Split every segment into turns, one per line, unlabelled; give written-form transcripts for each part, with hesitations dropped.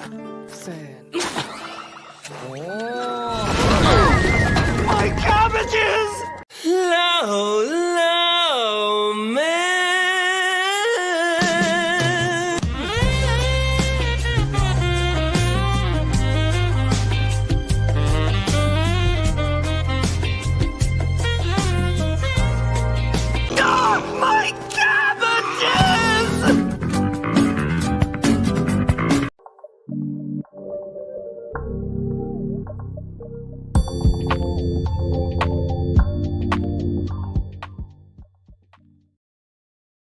Sand.
My cabbages!
Low, man.
Oh, my cabbages!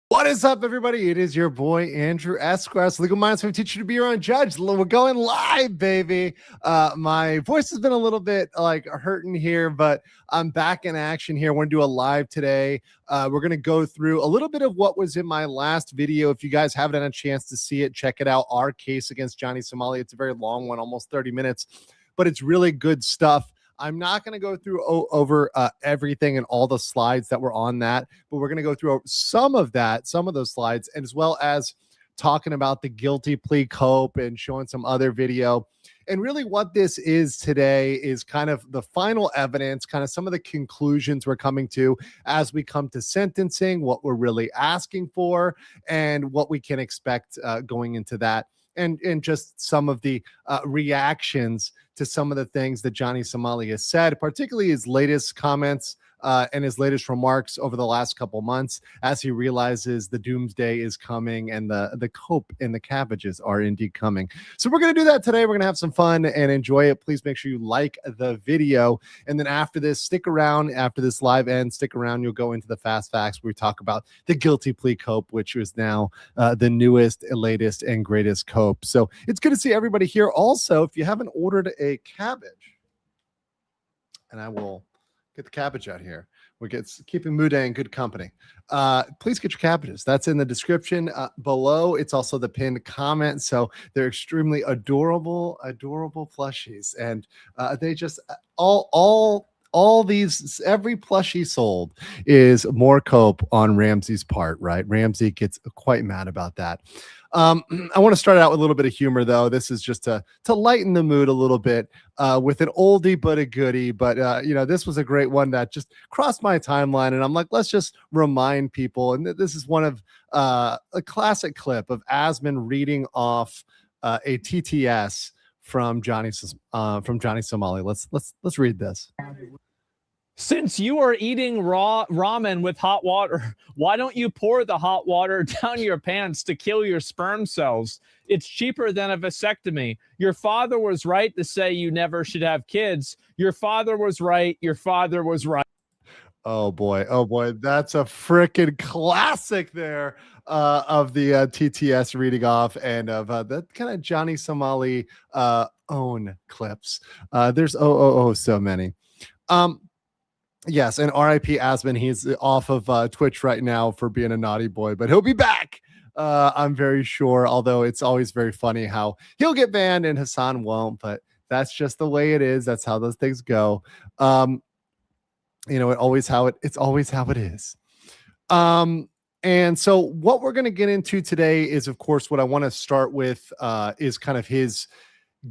What is up, everybody? It is your boy Andrew Esquire, Legal Minds from Teacher to Be Your Own Judge. We're going live, baby. My voice has been a little bit like hurting here, but I'm back in action here. I want to do a live today. We're going to go through a little bit of what was in my last video. If you guys haven't had a chance to see it, check it out. Our case against Johnny Somali. It's a very long one, almost 30 minutes, but it's really good stuff. I'm not going to go through over everything and all the slides that were on that, but we're going to go through some of those slides, and as well as talking about the guilty plea cope and showing some other video. And really what this is today is kind of the final evidence, kind of some of the conclusions we're coming to as we come to sentencing, what we're really asking for, and what we can expect going into that. And just some of the reactions to some of the things that Johnny Somali has said, particularly his latest comments and his latest remarks over the last couple months, as he realizes the doomsday is coming and the cope and the cabbages are indeed coming. So we're going to do that today. We're going to have some fun and enjoy it. Please make sure you like the video. And then after this, stick around. After this live ends, stick around. You'll go into the fast facts where we talk about the guilty plea cope, which is now the newest, latest, and greatest cope. So it's good to see everybody here. Also, if you haven't ordered a cabbage, and I will get the cabbage out here. We get keeping Muda in good company. Please get your cabbages. That's in the description below. It's also the pinned comment. So they're extremely adorable plushies, and they just all these, every plushie sold is more cope on Ramsey's part, right? Ramsey gets quite mad about that. I want to start out with a little bit of humor, though. This is just to lighten the mood a little bit with an oldie but a goodie. But, you know, this was a great one that just crossed my timeline. And I'm like, let's just remind people. And this is one of a classic clip of Asman reading off a TTS from Johnny Somali. Let's read this.
Since you are eating raw ramen with hot water, why don't you pour the hot water down your pants to kill your sperm cells? It's cheaper than a vasectomy. Your father was right to say you never should have kids. Your father was right. Your father was right.
Oh boy. That's a freaking classic there of the TTS reading off and of that kind of Johnny Somali own clips. There's so many. Yes, and RIP Asman. He's off of Twitch right now for being a naughty boy, but he'll be back. I'm very sure, although it's always very funny how he'll get banned and Hassan won't, but that's just the way it is. That's how those things go. You know, it's always how it is. And so what we're going to get into today is, of course, what I want to start with is kind of his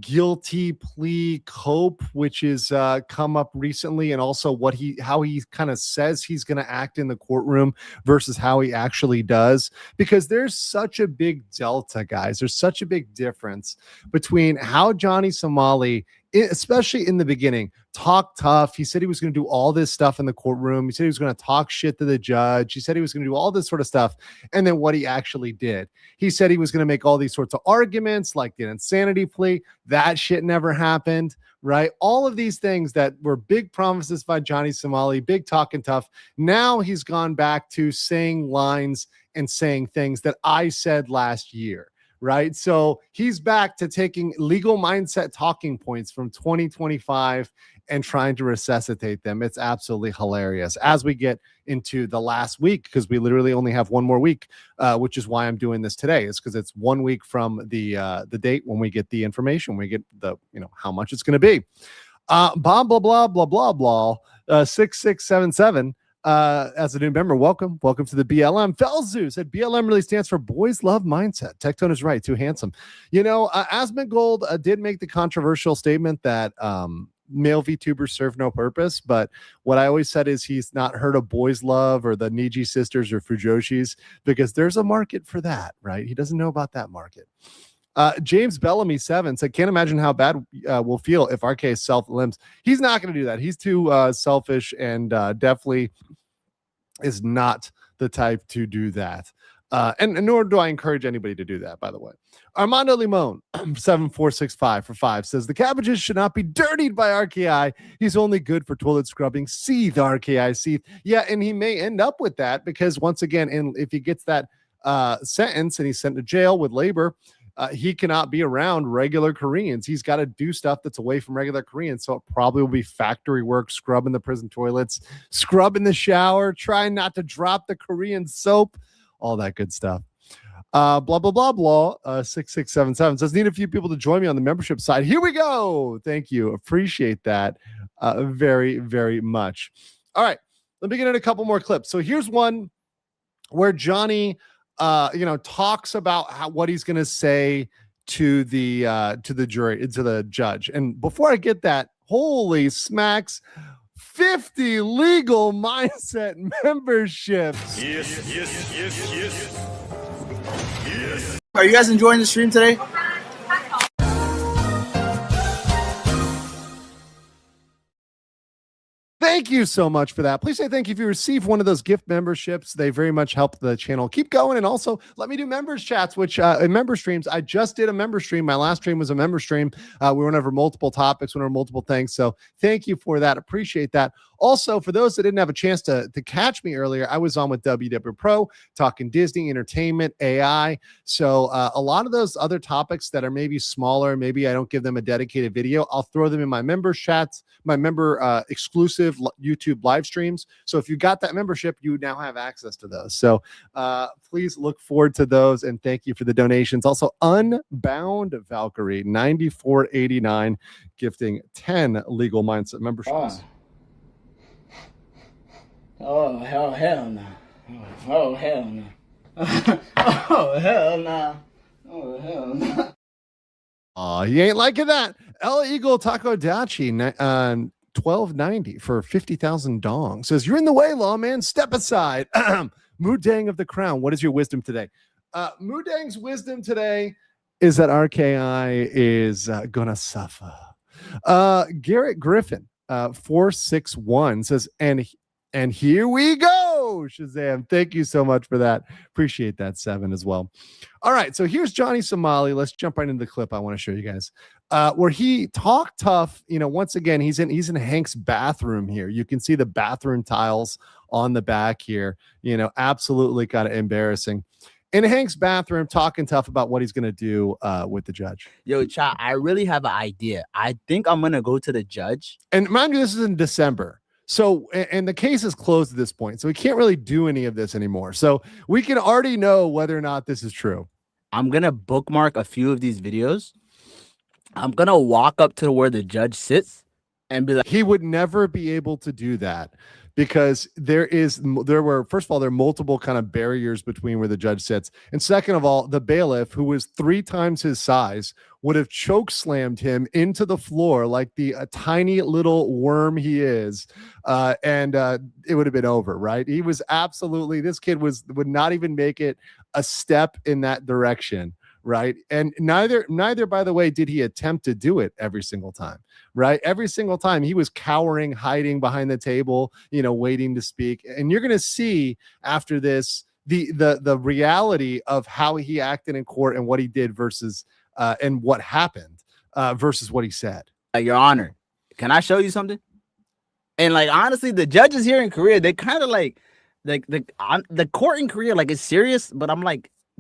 guilty plea cope, which is come up recently, and also how he kind of says he's going to act in the courtroom versus how he actually does, because there's such a big delta, guys. There's such a big difference between how Johnny Somali, especially in the beginning, talked tough. He said he was going to do all this stuff in the courtroom. He said he was going to talk shit to the judge. He said he was going to do all this sort of stuff. And then what he actually did, he said he was going to make all these sorts of arguments like the insanity plea. That shit never happened, right? All of these things that were big promises by Johnny Somali, big talking tough. Now he's gone back to saying lines and saying things that I said last year. Right. So he's back to taking legal mindset talking points from 2025 and trying to resuscitate them. It's absolutely hilarious as we get into the last week, because we literally only have one more week, which is why I'm doing this today. It's because it's 1 week from the date when we get the information, we get the, you know, how much it's going to be. Blah, blah, blah, blah, blah, blah, 6677. As a new member, welcome to the BLM. Felzu said BLM really stands for boys love mindset. Tectone is right, too handsome. Asmongold did make the controversial statement that male VTubers serve no purpose, but what I always said is he's not heard of boys love or the Niji sisters or Fujoshis, because there's a market for that, right? He doesn't know about that market. James Bellamy 7 said, can't imagine how bad we'll feel if RK self-limbs. He's not going to do that. He's too selfish and definitely is not the type to do that. And nor do I encourage anybody to do that, by the way. Armando Limon 7465 for 5 says the cabbages should not be dirtied by RKI. He's only good for toilet scrubbing. Seethe, RKI, seethe. Yeah, and he may end up with that because once again, if he gets that sentence and he's sent to jail with labor, he cannot be around regular Koreans. He's got to do stuff that's away from regular Koreans. So it probably will be factory work, scrubbing the prison toilets, scrubbing the shower, trying not to drop the Korean soap, all that good stuff. Blah, blah, blah, blah. 6677 says, need a few people to join me on the membership side. Here we go. Thank you. Appreciate that very, very much. All right. Let me get in a couple more clips. So here's one where Johnny talks about what he's going to say to the jury, to the judge. And before I get that, holy smacks, 50 legal mindset memberships.
Yes.
Are you guys enjoying the stream today?
Thank you so much for that. Please say thank you if you receive one of those gift memberships. They very much help the channel keep going. And also let me do members chats, which member streams. I just did a member stream. My last stream was a member stream. We went over multiple topics, went over multiple things. So thank you for that. Appreciate that. Also, for those that didn't have a chance to catch me earlier, I was on with WW Pro talking Disney, entertainment, AI. So a lot of those other topics that are maybe smaller, maybe I don't give them a dedicated video, I'll throw them in my member chats, my member exclusive YouTube live streams. So if you got that membership, you now have access to those. So please look forward to those. And thank you for the donations. Also, Unbound Valkyrie 9489 gifting 10 legal mindset memberships.
Oh, hell no. Oh, hell no. Oh, hell no. Oh, hell no.
Oh, you ain't liking that. El Eagle Takodachi 1290 for 50,000 dong says, you're in the way, lawman. Step aside. Mudang of the Crown, what is your wisdom today? Mudang's wisdom today is that RKI is gonna suffer. Garrett Griffin 461 says, and here we go, Shazam. Thank you so much for that. Appreciate that, 7 as well. All right, so here's Johnny Somali. Let's jump right into the clip I want to show you guys. Where he talked tough. Once again, he's in Hank's bathroom here. You can see the bathroom tiles on the back here. Absolutely kind of embarrassing. In Hank's bathroom, talking tough about what he's going to do with the judge.
Yo, chat, I really have an idea. I think I'm going to go to the judge.
And mind you, this is in December. So, and the case is closed at this point. So we can't really do any of this anymore. So we can already know whether or not this is true.
I'm going to bookmark a few of these videos. I'm going to walk up to where the judge sits and be like,
he would never be able to do that because there were, first of all, there are multiple kind of barriers between where the judge sits. And second of all, the bailiff, who was 3 times his size, would have choke slammed him into the floor like the tiny little worm he is. And it would have been over, right? He was absolutely, this kid would not even make it a step in that direction. Right. And neither, by the way, did he attempt to do it every single time. Right. Every single time he was cowering, hiding behind the table, waiting to speak. And you're going to see after this the reality of how he acted in court and what he did versus and what happened versus what he said.
Your Honor, can I show you something? And honestly, the judges here in Korea, they kind of the court in Korea, is serious, but I'm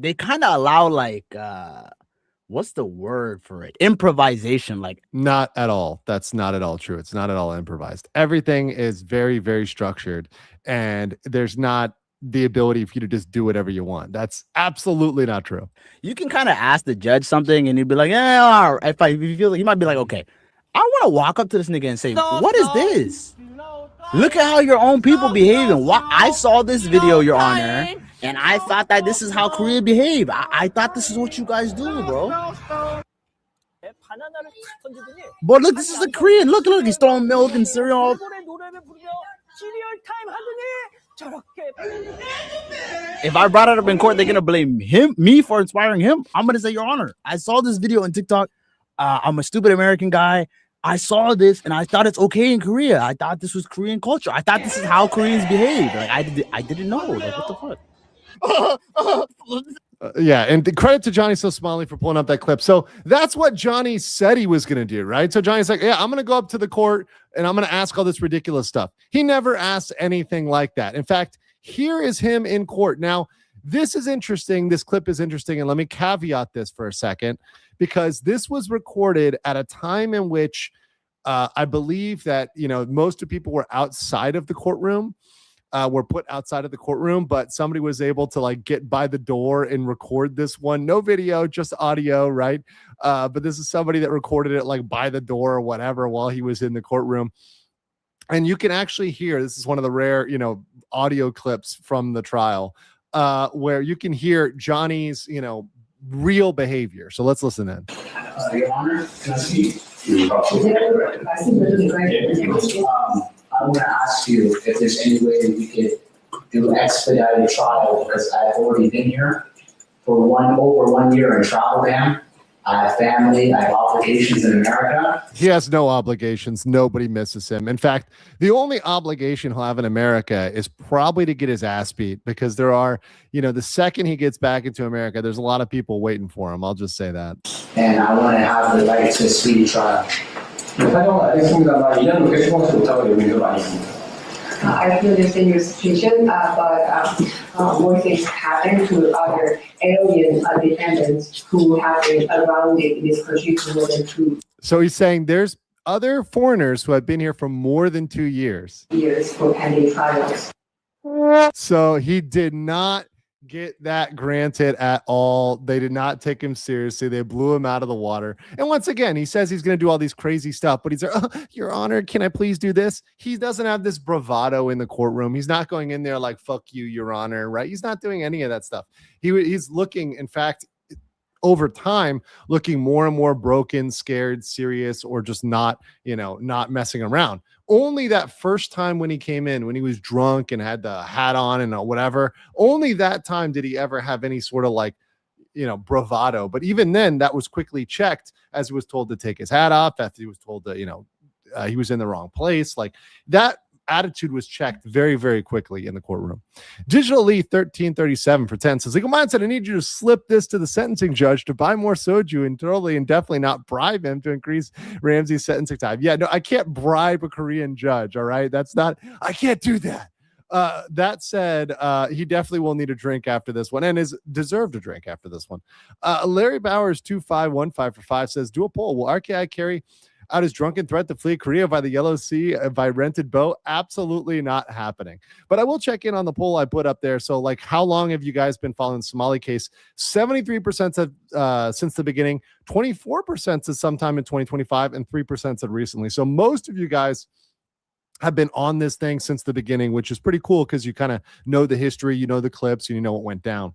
they kind of allow what's the word for it? Improvisation.
Not at all. That's not at all true. It's not at all improvised. Everything is very, very structured, and there's not the ability for you to just do whatever you want. That's absolutely not true.
You can kind of ask the judge something and he'd be like, yeah, if you feel he might be like, okay, I want to walk up to this nigga and say, what is this? Look at how your own people behaving. Why I saw this video, Your Honor, and I thought that this is how Korea behave. I thought this is what you guys do, bro. But look, this is a Korean. Look, he's throwing milk and cereal. If I brought it up in court, they're gonna blame me for inspiring him. I'm gonna say, Your Honor, I saw this video on TikTok. I'm a stupid American guy. I saw this and I thought it's okay in Korea. I thought this was Korean culture. I thought this is how Koreans behave. Like I didn't know. Like, what the fuck?
Yeah, and credit to Johnny Somali for pulling up that clip. So that's what Johnny said he was going to do, right? So Johnny's like, yeah, I'm going to go up to the court and I'm going to ask all this ridiculous stuff. He never asked anything like that. In fact, here is him in court. Now, this is interesting. This clip is interesting. And let me caveat this for a second, because this was recorded at a time in which I believe that, most of the people were outside of the courtroom. Were put outside of the courtroom, but somebody was able to get by the door and record this one. No video, just audio, right? But this is somebody that recorded it by the door or whatever while he was in the courtroom. And you can actually hear, this is one of the rare, audio clips from the trial where you can hear Johnny's, real behavior. So let's listen in.
Your Honor, can I speak? I want to ask you if there's any way we could do expedited trial, because I've already been here for over 1 year in travel ban. I have family, I have obligations in America.
He has no obligations. Nobody misses him. In fact, the only obligation he'll have in America is probably to get his ass beat, because there are, the second he gets back into America, there's a lot of people waiting for him. I'll just say that.
And I want to have the right to a speedy trial.
I feel this in your situation, but more things happen to other alien defendants who have been around in this country for more than 2
So he's saying there's other foreigners who have been here for more than 2 years
for pending trials.
So he did not get that granted at all. They did not take him seriously. They blew him out of the water. And once again, he says he's going to do all these crazy stuff, but he's like, oh, Your Honor, can I please do this? He doesn't have this bravado in the courtroom. He's not going in there like, fuck you, Your Honor, right? He's not doing any of that stuff. He's looking, in fact, over time, looking more and more broken, scared, serious, or just not messing around. Only that first time when he came in, when he was drunk and had the hat on and whatever, only that time did he ever have any sort of bravado. But even then, that was quickly checked as he was told to take his hat off, after he was told that, he was in the wrong place. Like that attitude was checked very, very quickly in the courtroom. Digital Lee 1337 for 10 says, Legal Mindset, I need you to slip this to the sentencing judge to buy more soju and totally and definitely not bribe him to increase Ramsey's sentencing time. Yeah, no, I can't bribe a Korean judge. All right. I can't do that. That said, he definitely will need a drink after this one and is deserved a drink after this one. Larry Bowers 2515 for 5 says, do a poll. Will RKI carry out his drunken threat to flee Korea by the Yellow Sea by rented boat? Absolutely not happening. But I will check in on the poll I put up there. So how long have you guys been following the Somali case? 73% said since the beginning, 24% said sometime in 2025, and 3% said recently. So most of you guys have been on this thing since the beginning, which is pretty cool because you kind of know the history, the clips, and you know what went down.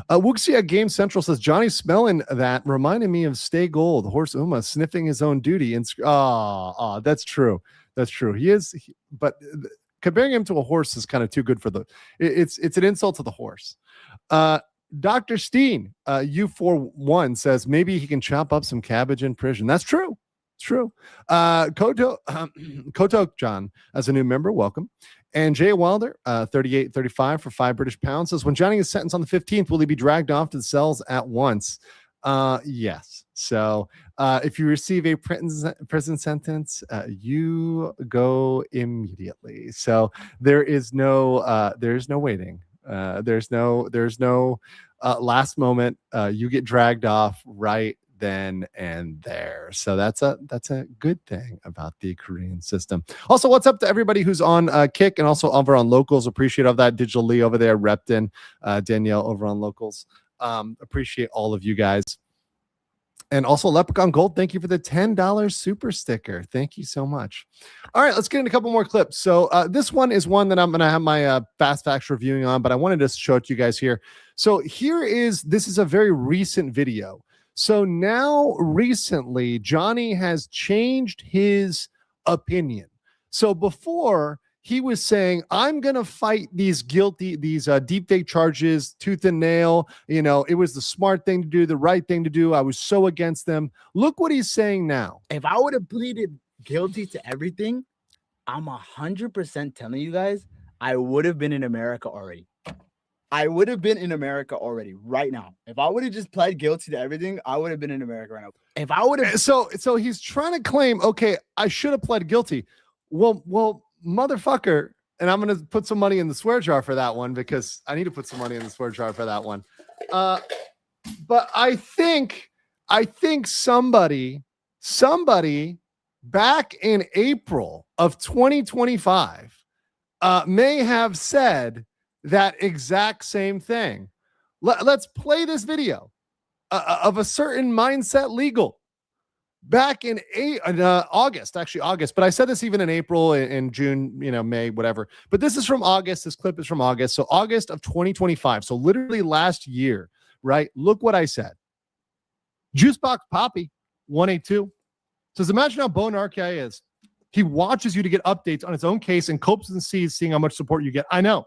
Wuxia Game Central says, Johnny smelling that reminded me of Stay Gold, Horse Uma sniffing his own duty. And that's true. That's true. He is, but comparing him to a horse is kind of too good for it's an insult to the horse. Dr. Steen, U41 says maybe he can chop up some cabbage in prison. That's true. It's true. Koto John, as a new member, welcome. And Jay Wilder, 3835 for £5 says, when Johnny is sentenced on the 15th, will he be dragged off to the cells at once? Yes. So if you receive a prison sentence, you go immediately. So there's no waiting. There's no last moment. You get dragged off right then and there. So that's a good thing about the Korean system. Also, what's up to everybody who's on Kick and also over on Locals? Appreciate all that. Digital Lee over there, Repton, Danielle over on Locals. Appreciate all of you guys. And also Leprechaun Gold, thank you for the $10 super sticker. Thank you so much. All right, let's get into a couple more clips. So this one is one that I'm going to have my fast facts reviewing on, but I wanted to show it to you guys here. So this is a very recent video. So now recently, Johnny has changed his opinion. So before, he was saying, I'm going to fight these deepfake charges tooth and nail. You know, it was the smart thing to do, the right thing to do. I was so against them. Look what he's saying now.
If I would have pleaded guilty to everything, I'm 100% telling you guys, I would have been in America already. I would have been in America already right now. If I would have just pled guilty to everything, I would have been in America right now. If I would have.
So he's trying to claim, okay, I should have pled guilty. Well, motherfucker, and I'm going to put some money in the swear jar for that one because I need to put some money in the swear jar for that one. But I think somebody back in April of 2025 may have said that exact same thing. Let's play this video of a certain mindset legal. Back in August, but I said this even in April, in June, May, whatever. But this is from August. This clip is from August. So August of 2025. So literally last year, right? Look what I said. Juicebox Poppy 182 says, imagine how Bo Narki is. He watches you to get updates on his own case and copes and sees seeing how much support you get. I know.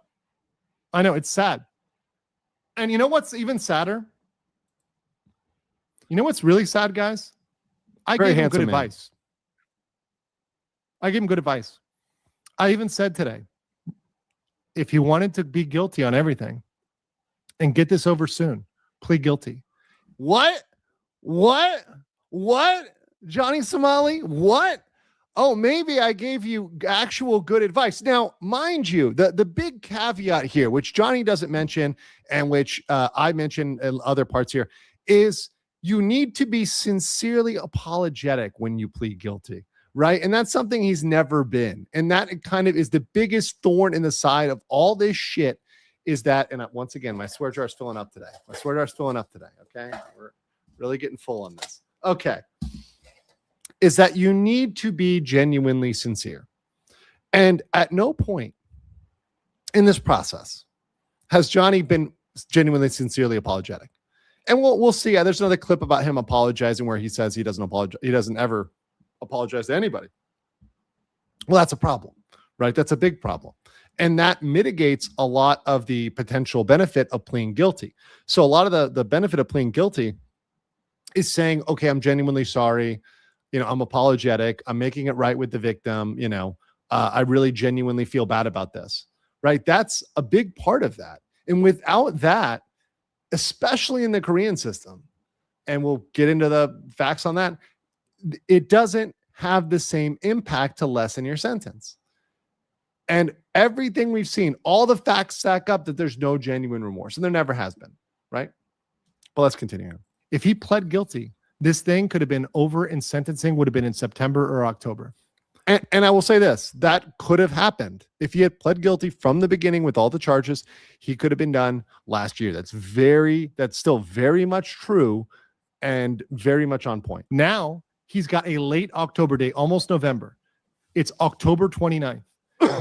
It's sad. And you know what's even sadder? You know what's really sad, guys? I gave him good advice. I even said today, if he wanted to be guilty on everything and get this over soon, plead guilty. What? Johnny Somali? What? Oh, maybe I gave you actual good advice. Now, mind you, the big caveat here, which Johnny doesn't mention and which I mention in other parts here, is you need to be sincerely apologetic when you plead guilty, right? And that's something he's never been. And that kind of is the biggest thorn in the side of all this shit is that, and once again, my swear jar is filling up today. Okay? We're really getting full on this. Okay. Is that you need to be genuinely sincere. And at no point in this process has Johnny been genuinely, sincerely apologetic. And we'll see. There's another clip about him apologizing where he says he doesn't apologize. He doesn't ever apologize to anybody. Well, that's a problem, right? That's a big problem. And that mitigates a lot of the potential benefit of pleading guilty. So a lot of the benefit of pleading guilty is saying, okay, I'm genuinely sorry. I'm apologetic. I'm making it right with the victim. I really genuinely feel bad about this, right? That's a big part of that. And without that, especially in the Korean system, and we'll get into the facts on that, it doesn't have the same impact to lessen your sentence. And everything we've seen, all the facts stack up that there's no genuine remorse, and there never has been, right? But let's continue. If he pled guilty, this thing could have been over and sentencing would have been in September or October. And I will say this, that could have happened. If he had pled guilty from the beginning with all the charges, he could have been done last year. That's still very much true and very much on point. Now, he's got a late October date, almost November. It's October 29th.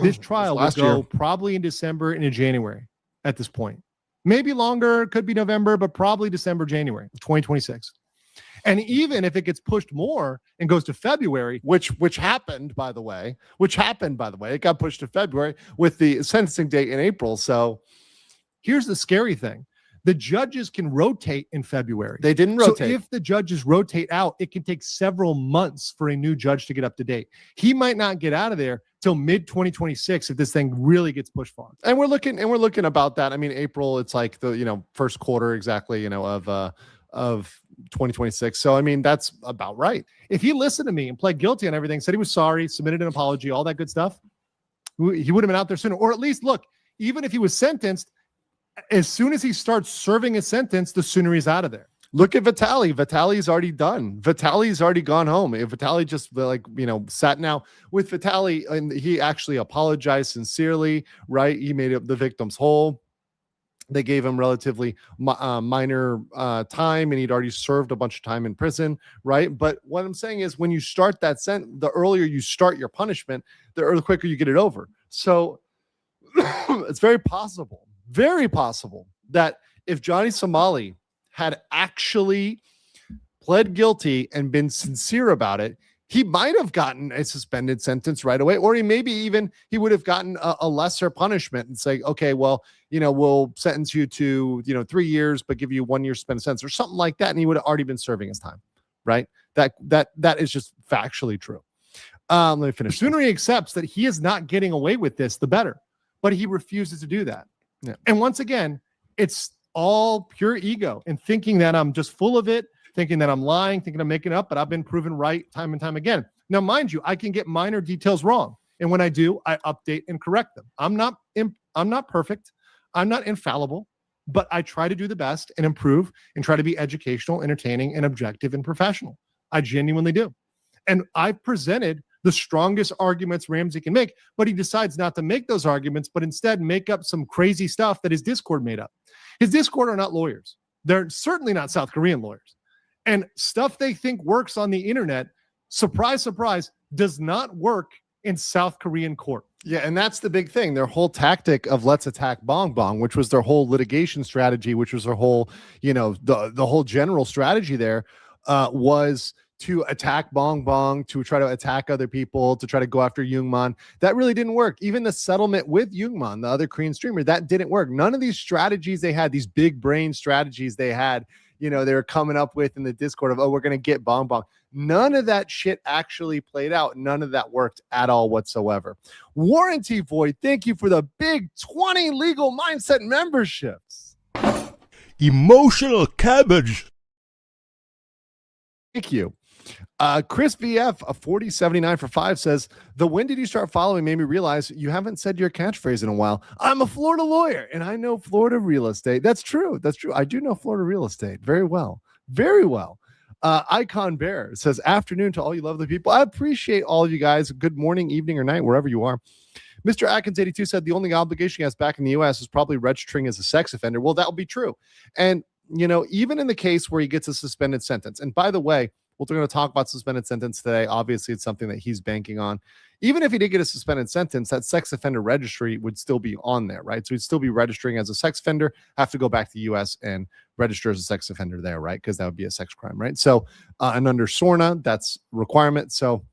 This trial will go probably in December and in January at this point. Maybe longer, could be November, but probably December, January of 2026. And even if it gets pushed more and goes to February, which happened, by the way, it got pushed to February with the sentencing date in April. So here's the scary thing. The judges can rotate in February. They didn't rotate. So if the judges rotate out, it can take several months for a new judge to get up to date. He might not get out of there till mid 2026 if this thing really gets pushed far. And we're looking about that. I mean, April, it's like the first quarter exactly, of 2026. So, I mean, that's about right. If he listened to me and pled guilty on everything, said he was sorry, submitted an apology, all that good stuff, he would have been out there sooner. Or at least, look, even if he was sentenced, as soon as he starts serving his sentence, the sooner he's out of there. Look at Vitaly. Vitaly's already done. Vitaly's already gone home. If Vitaly just sat now with Vitaly, and he actually apologized sincerely, right? He made the victims whole. They gave him relatively minor time, and he'd already served a bunch of time in prison, right? But what I'm saying is, when you start that the earlier you start your punishment, the quicker you get it over. So it's very possible that if Johnny Somali had actually pled guilty and been sincere about it, he might have gotten a suspended sentence right away, or he would have gotten a lesser punishment and say, okay, well, we'll sentence you to 3 years, but give you 1 year suspended sentence or something like that, and he would have already been serving his time, right? That is just factually true. Let me finish. Sooner he accepts that he is not getting away with this, the better, but he refuses to do that. Yeah. And once again, it's all pure ego and thinking that I'm just full of it, thinking that I'm lying, thinking I'm making it up, but I've been proven right time and time again. Now, mind you, I can get minor details wrong. And when I do, I update and correct them. I'm not perfect. I'm not infallible, but I try to do the best and improve and try to be educational, entertaining, and objective and professional. I genuinely do. And I've presented the strongest arguments Ramsey can make, but he decides not to make those arguments, but instead make up some crazy stuff that his Discord made up. His Discord are not lawyers. They're certainly not South Korean lawyers. And stuff they think works on the internet, surprise, surprise, does not work in South Korean court. Yeah, and that's the big thing. Their whole tactic of let's attack Bong Bong, which was their whole litigation strategy, which was their whole, the whole general strategy there was to attack Bong Bong, to try to attack other people, to try to go after Youngman. That really didn't work. Even the settlement with Youngman, the other Korean streamer, that didn't work. None of these strategies they had, these big brain strategies they had, they were coming up with in the Discord of, we're going to get Bong Bong. None of that shit actually played out. None of that worked at all whatsoever. Warranty Void, thank you for the big 20 legal mindset memberships.
Emotional cabbage.
Thank you. Chris VF, a 4079 for 5 says, the when did you start following made me realize you haven't said your catchphrase in a while. I'm a Florida lawyer and I know Florida real estate. That's true. I do know Florida real estate very well. Very well. Icon Bear says, afternoon to all you lovely people. I appreciate all of you guys. Good morning, evening, or night, wherever you are. Mr. Atkins 82 said the only obligation he has back in the U.S. is probably registering as a sex offender. Well, that will be true. And, even in the case where he gets a suspended sentence, and by the way, we're going to talk about suspended sentence today. Obviously, it's something that he's banking on. Even if he did get a suspended sentence, that sex offender registry would still be on there, right? So he'd still be registering as a sex offender, have to go back to the U.S. and register as a sex offender there, right? Because that would be a sex crime, right? So, and under SORNA, that's requirement. So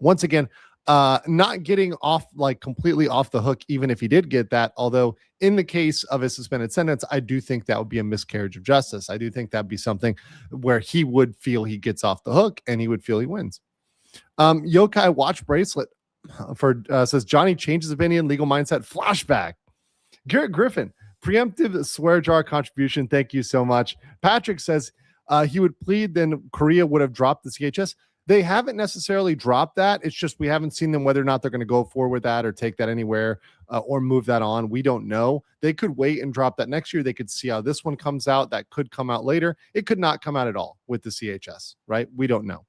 once again, not getting off, completely off the hook, even if he did get that. Although in the case of a suspended sentence, I do think that would be a miscarriage of justice. I do think that'd be something where he would feel he gets off the hook and he would feel he wins. Yokai Watch Bracelet says Johnny changes opinion, legal mindset, flashback. Garrett Griffin, preemptive swear jar contribution. Thank you so much. Patrick says he would plead, then Korea would have dropped the CHS. They haven't necessarily dropped that. It's just we haven't seen them whether or not they're going to go forward with that or take that anywhere or move that on. We don't know. They could wait and drop that next year. They could see how this one comes out. That could come out later. It could not come out at all with the CHS, right? We don't know.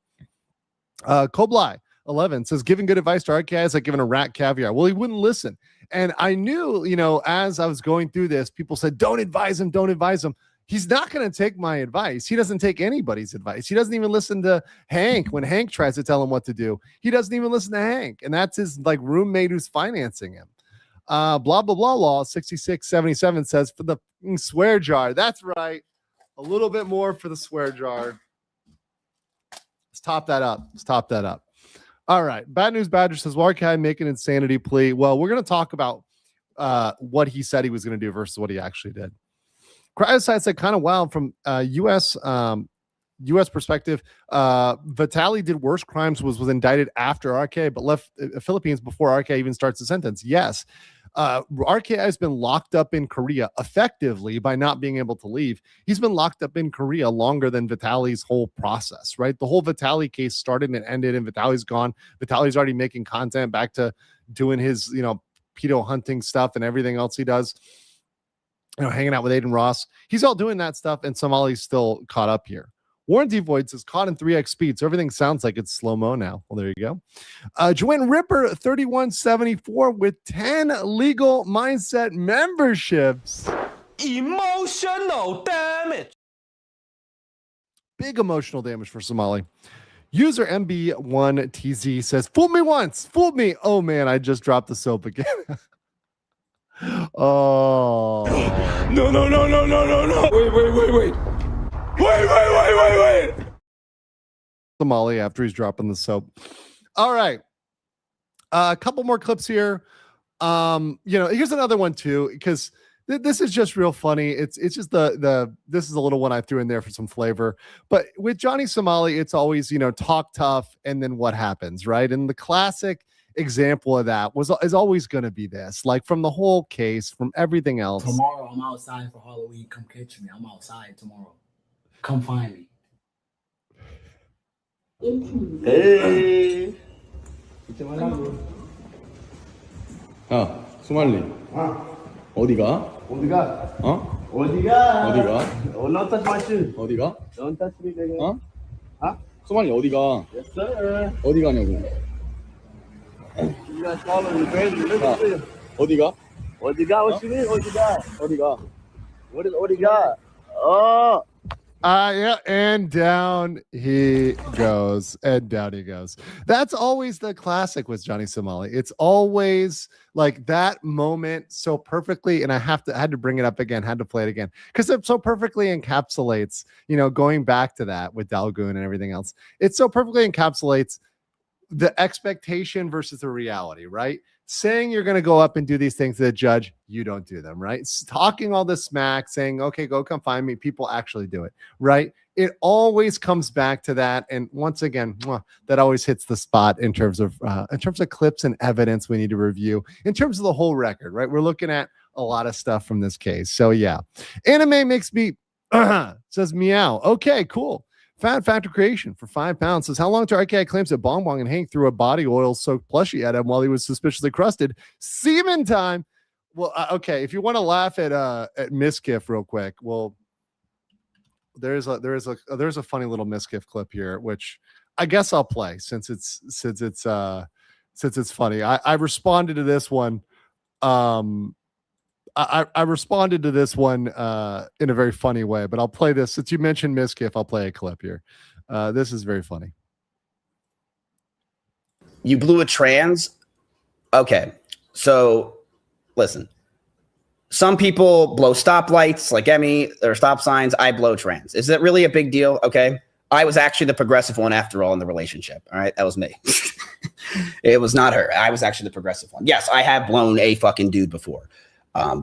Koblai 11 says, giving good advice to RKI is like giving a rat caviar. Well, he wouldn't listen. And I knew, as I was going through this, people said, don't advise him. Don't advise him. He's not going to take my advice. He doesn't take anybody's advice. He doesn't even listen to Hank when Hank tries to tell him what to do. He doesn't even listen to Hank. And that's his roommate who's financing him. Blah, blah, blah, law 6677 says for the swear jar. That's right. A little bit more for the swear jar. Let's top that up. All right. Bad News Badger says, well, can I make an insanity plea? Well, we're going to talk about what he said he was going to do versus what he actually did. Cryosite said kind of wild from U.S. perspective. Vitali did worse crimes, was indicted after RK, but left Philippines before RK even starts the sentence. Yes. RK has been locked up in Korea effectively by not being able to leave. He's been locked up in Korea longer than Vitali's whole process, right? The whole Vitali case started and ended, and Vitali's gone. Vitali's already making content back to doing his, pedo hunting stuff and everything else he does. Hanging out with Aiden Ross. He's all doing that stuff, and Somali's still caught up here. Warranty Void says caught in 3x speed, so everything sounds like it's slow-mo now. Well, there you go. Joanne Ripper, 3174 with 10 legal mindset memberships.
Emotional damage.
Big emotional damage for Somali. User MB1TZ says, "Fooled me once, fooled me. Oh man, I just dropped the soap again." Oh.
No. Wait.
Somali after he's dropping the soap. All right. A couple more clips here. Here's another one too, because this is just real funny. It's just this is a little one I threw in there for some flavor. But with Johnny Somali, it's always, talk tough and then what happens, right? And the classic example of that is always going to be this, like from the whole case, from everything else.
Tomorrow I'm outside for Halloween. Come catch me. I'm outside tomorrow. Come find me.
Hey. 야, 소말리. 어디가?
어디가?
어?
어디가?
어디가?
Don't touch my shoe.
어디가?
Don't touch me, nigga.
어?
huh?
소말리 어디가?
Yes, sir.
어디 가냐고?
You guys following me crazy. Listen
야,
to you.
어디가?
어디가? What you mean? 어디가?
어디가?
What is 어디가? Oh.
Yeah, and down he goes. That's always the classic with Johnny Somali. It's always like that moment so perfectly, and I had to bring it up again, had to play it again, because it so perfectly encapsulates, going back to that with Dalgoon and everything else. It so perfectly encapsulates the expectation versus the reality, right? Saying you're going to go up and do these things to the judge, you don't do them, right? Talking all this smack, saying, okay, go come find me. People actually do it, right? It always comes back to that. And once again, that always hits the spot in terms of clips and evidence we need to review, in terms of the whole record, right? We're looking at a lot of stuff from this case. So yeah, Anime Makes Me says meow. Okay, cool. Fat Factor Creation for £5 says, how long till RKI claims that Bong Bong and Hank threw a body oil soaked plushie at him while he was suspiciously crusted? Semen time. Well, okay. If you want to laugh at Miskiff real quick, well, there's a funny little Miskiff clip here, which I guess I'll play since it's funny. I responded to this one. I responded to this one in a very funny way, but I'll play this. Since you mentioned Miskiff, I'll play a clip here. This is very funny.
You blew a trans? Okay. So, listen. Some people blow stoplights like Emmy or stop signs. I blow trans. Is that really a big deal? Okay. I was actually the progressive one after all in the relationship. All right. That was me. It was not her. I was actually the progressive one. Yes, I have blown a fucking dude before.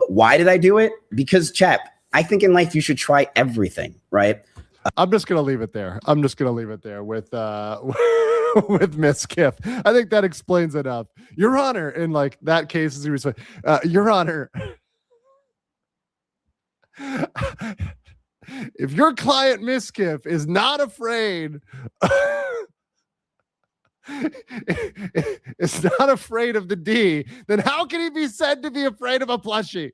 Why did I do it? Because, chap, I think in life you should try everything, right?
I'm just gonna leave it there. With with Miskiff. I think that explains enough. Your Honor, in like that case, is Your Honor, if your client Miskiff is not afraid. Is not afraid of the D, then how can he be said to be afraid of a plushie?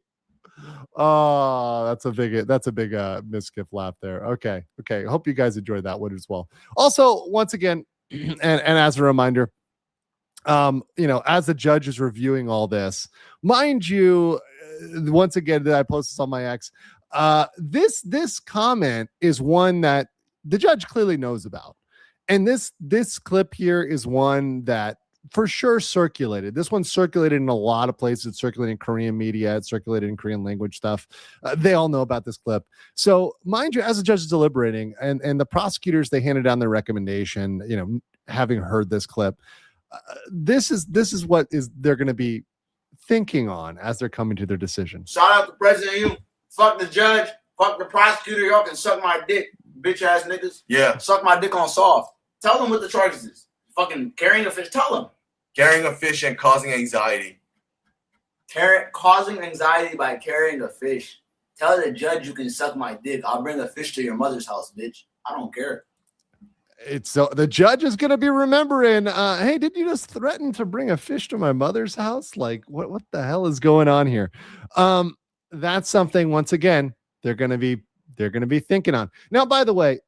Oh, that's a big Miskiff laugh there. Okay. Hope you guys enjoyed that one as well. Also, once again, and as a reminder, as the judge is reviewing all this, mind you, once again, that I posted this on my X. This comment is one that the judge clearly knows about. And this clip here is one that for sure circulated. This one circulated in a lot of places. It's circulated in Korean media. It's circulated in Korean language stuff. They all know about this clip. So mind you, as the judge is deliberating and the prosecutors, they handed down their recommendation, having heard this clip, this is what they're going to be thinking on as they're coming to their decision.
Shout out to President you. Fuck the judge. Fuck the prosecutor. Y'all can suck my dick, bitch ass niggas. Yeah. Suck my dick on soft. Tell them what the charges is. Fucking carrying a fish. Tell them. Carrying a fish and causing anxiety. Causing anxiety by carrying a fish. Tell the judge you can suck my dick. I'll bring a fish to your mother's house, bitch. I don't care.
It's so the judge is going to be remembering, hey, did you just threaten to bring a fish to my mother's house? Like, what the hell is going on here? That's something, once again, they're going to be thinking on. Now, by the way,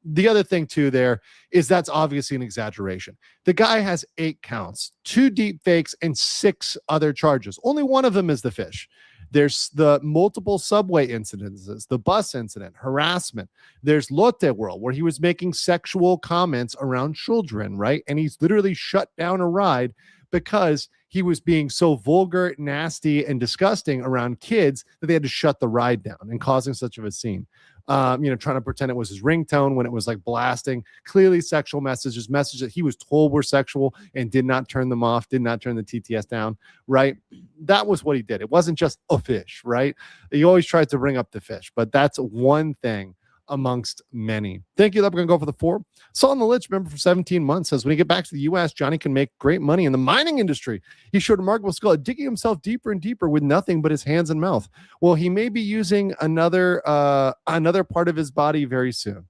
the other thing too there is that's obviously an exaggeration. The guy has 8 counts, 2 deep fakes, and 6 other charges. Only one of them is the fish. There's the multiple subway incidences, the bus incident, harassment. There's Lotte World, where he was making sexual comments around children, right? And he's literally shut down a ride because he was being so vulgar, nasty, and disgusting around kids that they had to shut the ride down and causing such of a scene. Trying to pretend it was his ringtone when it was like blasting clearly sexual messages that he was told were sexual and did not turn them off, did not turn the TTS down, right? That was what he did. It wasn't just a fish, right? He always tried to bring up the fish, but that's one thing amongst many. Thank you. We're going to go for the 4. Saw on the Lich, member for 17 months, says when he get back to the U.S., Johnny can make great money in the mining industry. He showed remarkable skill at digging himself deeper and deeper with nothing but his hands and mouth. Well, he may be using another part of his body very soon.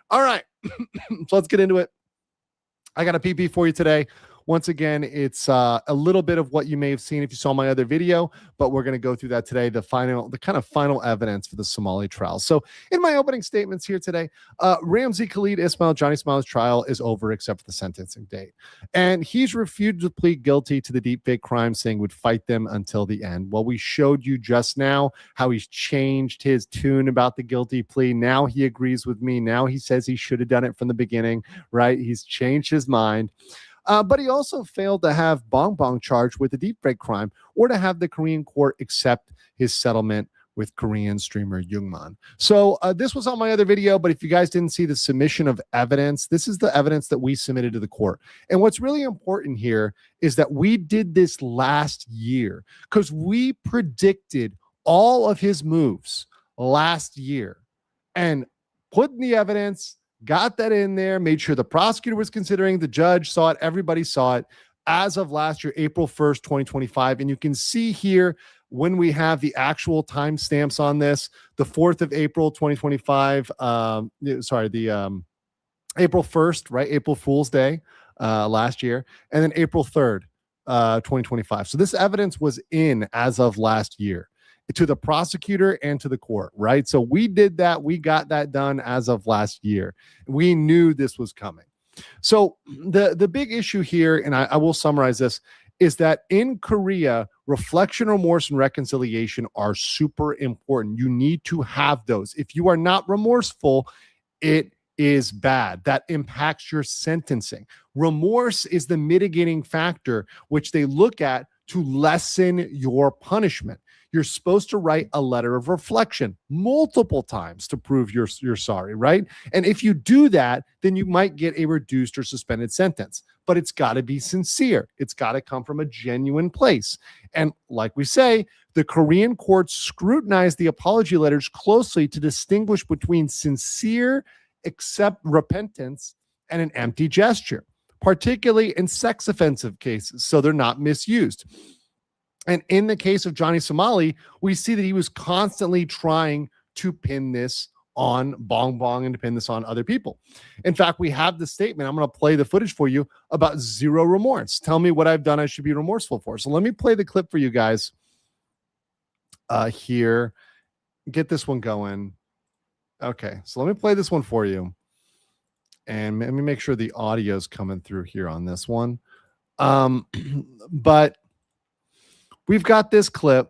All right. So let's get into it. I got a PP for you today. Once again, it's a little bit of what you may have seen if you saw my other video, but we're going to go through that today, the kind of final evidence for the Somali trial. So in my opening statements here today, Ramzi Khalid Ismail, Johnny Somali's trial is over except for the sentencing date. And he's refused to plead guilty to the deepfake crime, saying would fight them until the end. Well, we showed you just now how he's changed his tune about the guilty plea. Now he agrees with me. Now he says he should have done it from the beginning, right? He's changed his mind. But he also failed to have Bong Bong charged with the deepfake crime or to have the Korean court accept his settlement with Korean streamer Jungman. So this was on my other video, but if you guys didn't see the submission of evidence, this is the evidence that we submitted to the court. And what's really important here is that we did this last year because we predicted all of his moves last year and put in the evidence, got that in there, made sure the prosecutor was considering, the judge saw it, everybody saw it as of last year, April 1st, 2025. And you can see here when we have the actual timestamps on this, the 4th of April, 2025, April 1st, right? April Fool's Day last year, and then April 3rd, 2025. So this evidence was in as of last year to the prosecutor and to the court, right? So we did that. We got that done as of last year. We knew this was coming. So the big issue here, and I will summarize this, is that in Korea, reflection, remorse, and reconciliation are super important. You need to have those. If you are not remorseful, it is bad. That impacts your sentencing. Remorse is the mitigating factor, which they look at to lessen your punishment. You're supposed to write a letter of reflection multiple times to prove you're sorry, right? And if you do that, then you might get a reduced or suspended sentence. But it's got to be sincere. It's got to come from a genuine place. And like we say, the Korean courts scrutinize the apology letters closely to distinguish between sincere repentance and an empty gesture, particularly in sex offensive cases, so they're not misused. And in the case of Johnny Somali, we see that he was constantly trying to pin this on Bong Bong and to pin this on other people. In fact, we have the statement. I'm going to play the footage for you about zero remorse. Tell me what I've done I should be remorseful for. So let me play the clip for you guys here. Get this one going. Okay, so let me play this one for you. And let me make sure the audio is coming through here on this one. But we've got this clip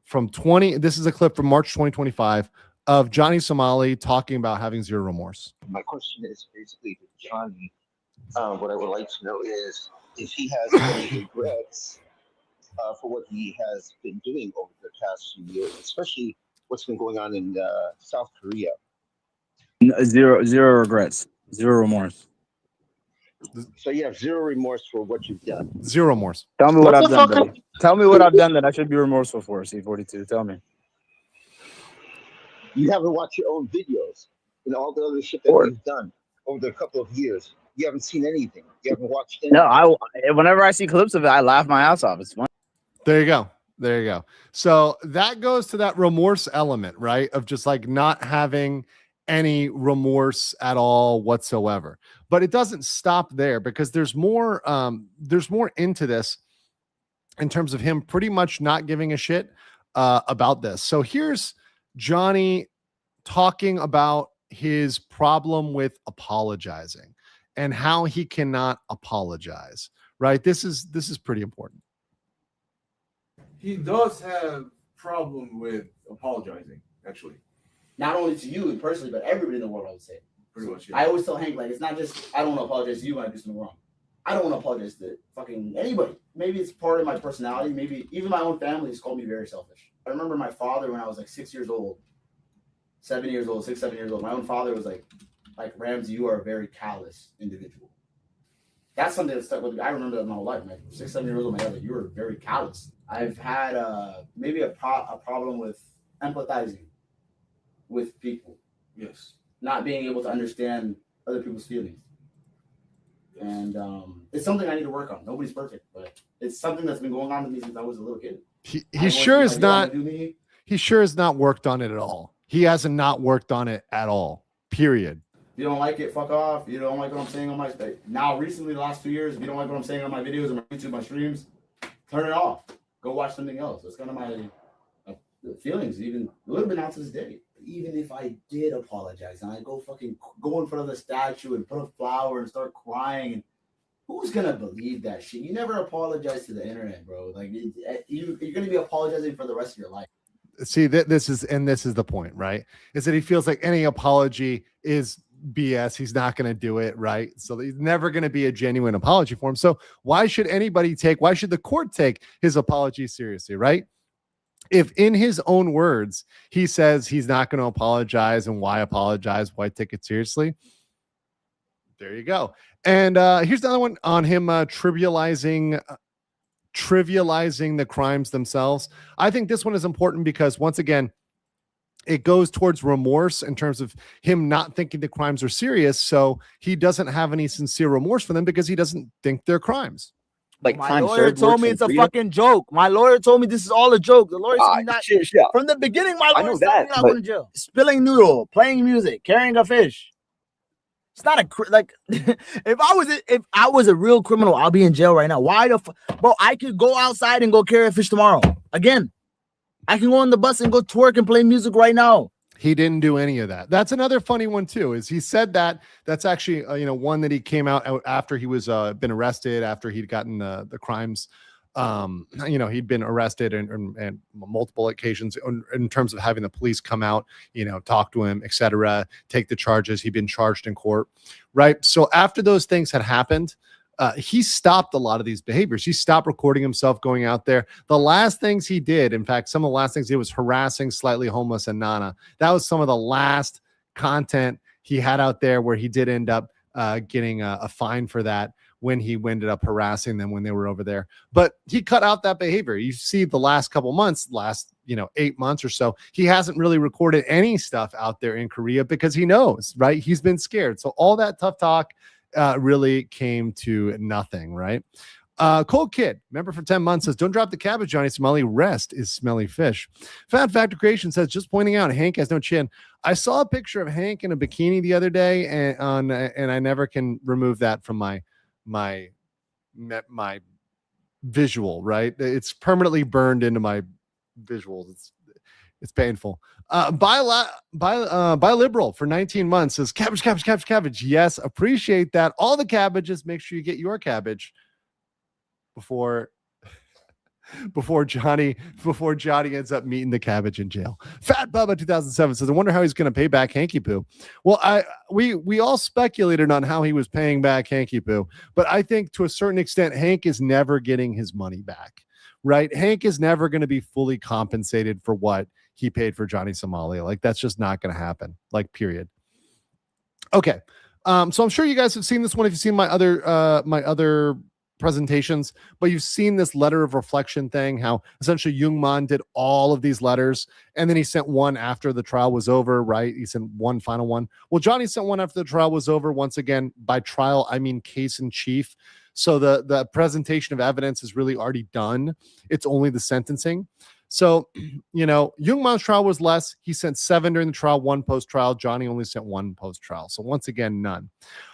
from this is a clip from March 2025 of Johnny Somali talking about having zero remorse.
My question is basically to Johnny. What I would like to know is if he has any regrets for what he has been doing over the past few years, especially what's been going on in South Korea.
Zero regrets, zero remorse.
So you have zero remorse for what you've done.
Zero remorse.
Tell me what I've done. Buddy. Tell me what I've done that I should be remorseful for. C42. Tell me.
You haven't watched your own videos and all the other shit that you've done over the couple of years. You haven't seen anything. You haven't watched anything.
No, whenever I see clips of it, I laugh my ass off. It's fun.
There you go. There you go. So that goes to that remorse element, right? Of just like not having any remorse at all whatsoever. But it doesn't stop there because there's more into this in terms of him pretty much not giving a shit about this. So here's Johnny talking about his problem with apologizing and how he cannot apologize, right? This is pretty important.
He does have problem with apologizing, actually.
Not only to you personally, but everybody in the world, I would say.
Pretty much, yeah.
I always tell Hank, like, it's not just, I don't want to apologize to you when I do something wrong. I don't want to apologize to fucking anybody. Maybe it's part of my personality. Maybe even my own family has called me very selfish. I remember my father when I was like 6 years old, 7 years old, 6, 7 years old. My own father was like, Ramsey, you are a very callous individual. That's something that stuck with me. I remember that my whole life. 6, 7 years old, my dad, like, you were very callous. I've had maybe a problem with empathizing with people.
Yes.
Not being able to understand other people's feelings. And it's something I need to work on. Nobody's perfect, but it's something that's been going on with me since I was a little kid.
He sure is not. He sure has not worked on it at all. He hasn't not worked on it at all. Period.
If you don't like it, fuck off. You don't like what I'm saying on my now recently the last 2 years. If you don't like what I'm saying on my videos and my YouTube, my streams, turn it off. Go watch something else. That's kind of my feelings, even a little bit now to this day. Even if I did apologize and I go in front of the statue and put a flower and start crying, and who's gonna believe that shit? You never apologize to the internet, bro. Like you're gonna be apologizing for the rest of your life.
See, this is the point, right? Is that he feels like any apology is BS. He's not going to do it, right? So he's never going to be a genuine apology for him. So why should the court take his apology seriously, right? If in his own words, he says he's not going to apologize, and why apologize? Why take it seriously? There you go. And here's another one on him trivializing the crimes themselves. I think this one is important because, once again, it goes towards remorse in terms of him not thinking the crimes are serious. So he doesn't have any sincere remorse for them because he doesn't think they're crimes.
Like
my lawyer told me it's a fucking joke. My lawyer told me this is all a joke. The lawyer said not from the beginning. My lawyer said you're not going to jail. Spilling noodle, playing music, carrying a fish. It's not like if I was a real criminal, I'll be in jail right now. Why bro? I could go outside and go carry a fish tomorrow. Again, I can go on the bus and go twerk and play music right now.
He didn't do any of that. That's another funny one too. Is he said that that's actually one that he came out after he was been arrested, after he'd gotten the crimes. He'd been arrested and multiple occasions in terms of having the police come out, talk to him, etc., take the charges. He'd been charged in court, right? So after those things had happened, he stopped a lot of these behaviors. He stopped recording himself going out there. The last things he did, in fact, some of the last things he did was harassing Slightly Homeless and Nana. That was some of the last content he had out there, where he did end up getting a fine for that when he ended up harassing them when they were over there. But he cut out that behavior. You see the last couple months, 8 months or so, he hasn't really recorded any stuff out there in Korea because he knows, right? He's been scared. So all that tough talk really came to nothing, right? Cold Kid, member for 10 months, says, don't drop the cabbage, Johnny Somali. Rest is smelly fish. Fat Factor Creation says, just pointing out, Hank has no chin. I saw a picture of Hank in a bikini the other day, and I never can remove that from my visual, right? It's permanently burned into my visuals. It's painful. Buy liberal for 19 months says, cabbage. Yes, appreciate that. All the cabbages, make sure you get your cabbage before Johnny ends up meeting the cabbage in jail. Fat Bubba 2007 says, I wonder how he's going to pay back Hanky Poo. Well, we all speculated on how he was paying back Hanky Poo, but I think to a certain extent, Hank is never getting his money back, right? Hank is never going to be fully compensated for what he paid for Johnny Somali. Like, that's just not going to happen, period. Okay. So I'm sure you guys have seen this one if you've seen my other presentations, but you've seen this letter of reflection thing, how essentially Jungmann did all of these letters and then he sent one after the trial was over, right? He sent one final one. Well, Johnny sent one after the trial was over. Once again, by trial, I mean case in chief. So the presentation of evidence is really already done. It's only the sentencing. So, Jungmann's trial was less. He sent 7 during the trial, 1 post-trial. Johnny only sent 1 post-trial. So once again, none.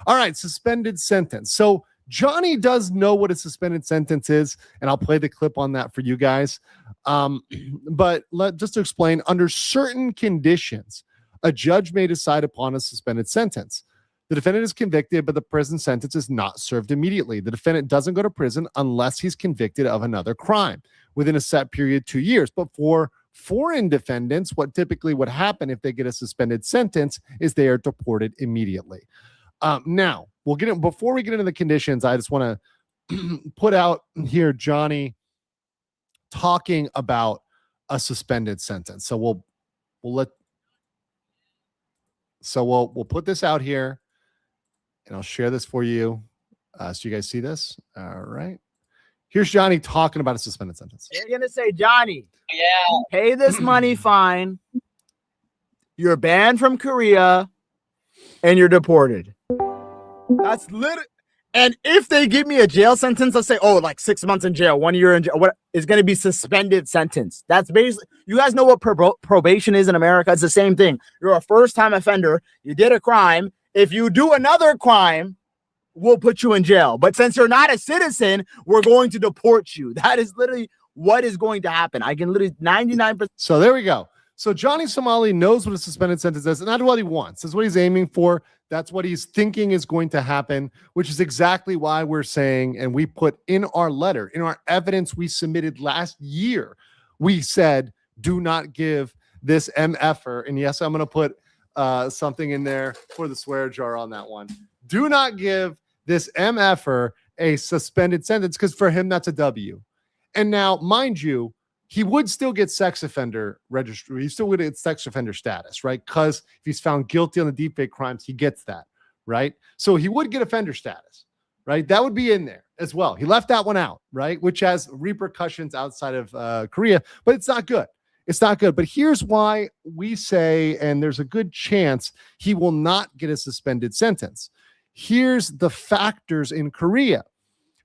All right, suspended sentence. So Johnny does know what a suspended sentence is, and I'll play the clip on that for you guys. But just to explain, under certain conditions, a judge may decide upon a suspended sentence. The defendant is convicted, but the prison sentence is not served immediately. The defendant doesn't go to prison unless he's convicted of another crime within a set period, 2 years. But for foreign defendants, what typically would happen if they get a suspended sentence is they are deported immediately. Now, we'll get in, before we get into the conditions, I just want to put out here Johnny talking about a suspended sentence. So we'll put this out here, and I'll share this for you so you guys see this. All right. Here's Johnny talking about a suspended sentence.
You're going to say, Johnny, pay this money fine. You're banned from Korea and you're deported. That's literally. And if they give me a jail sentence, let's say, oh, like 6 months in jail, 1 year in jail, what is going to be suspended sentence? That's basically, you guys know what probation is in America. It's the same thing. You're a first-time offender. You did a crime. If you do another crime, we'll put you in jail. But since you're not a citizen, we're going to deport you. That is literally what is going to happen. I can literally 99%.
So there we go. So Johnny Somali knows what a suspended sentence is, and that's what he wants. That's what he's aiming for. That's what he's thinking is going to happen, which is exactly why we're saying, and we put in our letter, in our evidence we submitted last year, we said, do not give this MFer, and yes, I'm going to put something in there for the swear jar on that one. Do not give this MFer a suspended sentence, because for him, that's a W. And now, mind you, he would still get sex offender registry. He still would get sex offender status, right? Because if he's found guilty on the deepfake crimes, he gets that, right? So he would get offender status, right? That would be in there as well. He left that one out, right? Which has repercussions outside of Korea, but it's not good. It's not good. But here's why we say, and there's a good chance he will not get a suspended sentence. Here's the factors in Korea.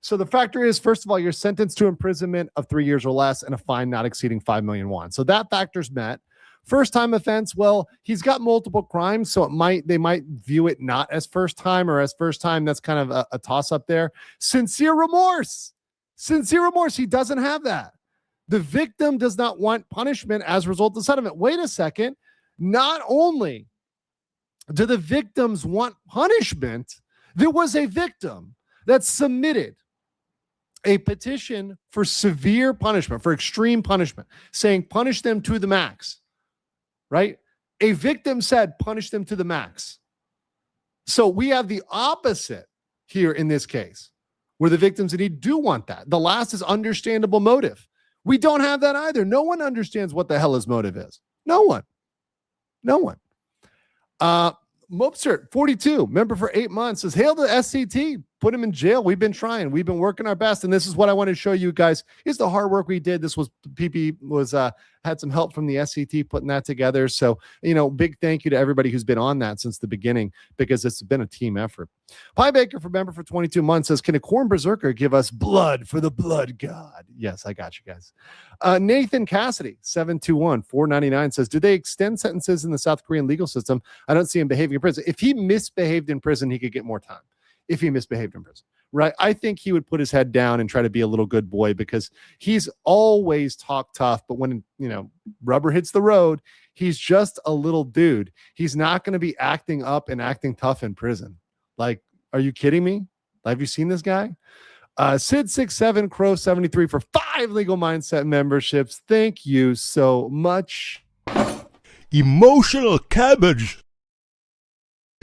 So the factor is, first of all, you're sentenced to imprisonment of 3 years or less and a fine not exceeding 5 million won. So that factor's met. First time offense, well, he's got multiple crimes, so they might view it not as first time or as first time. That's kind of a toss up there. Sincere remorse. Sincere remorse. He doesn't have that. The victim does not want punishment as a result of settlement. Wait a second. Not only do the victims want punishment, there was a victim that submitted a petition for severe punishment, for extreme punishment, saying punish them to the max, right? A victim said punish them to the max. So we have the opposite here in this case, where the victims indeed do want that. The last is understandable motive. We don't have that either. No one understands what the hell his motive is. No one. Mopsert, 42, member for 8 months, says, hail the SCT, put him in jail. We've been trying. We've been working our best. And this is what I want to show you guys is the hard work we did. This was PP had some help from the SCT putting that together. So, big thank you to everybody who's been on that since the beginning, because it's been a team effort. Pie Baker, for member for 22 months, says, can a corn berserker give us blood for the blood god? Yes, I got you guys. Nathan Cassidy, 721-499, says, do they extend sentences in the South Korean legal system? I don't see him behaving in prison. If he misbehaved in prison, he could get more time. If he misbehaved in prison, right? I think he would put his head down and try to be a little good boy, because he's always talked tough, but when, rubber hits the road, he's just a little dude. He's not going to be acting up and acting tough in prison. Like, are you kidding me? Have you seen this guy? Sid67 Crow 73 for 5 Legal Mindset memberships. Thank you so much.
Emotional cabbage.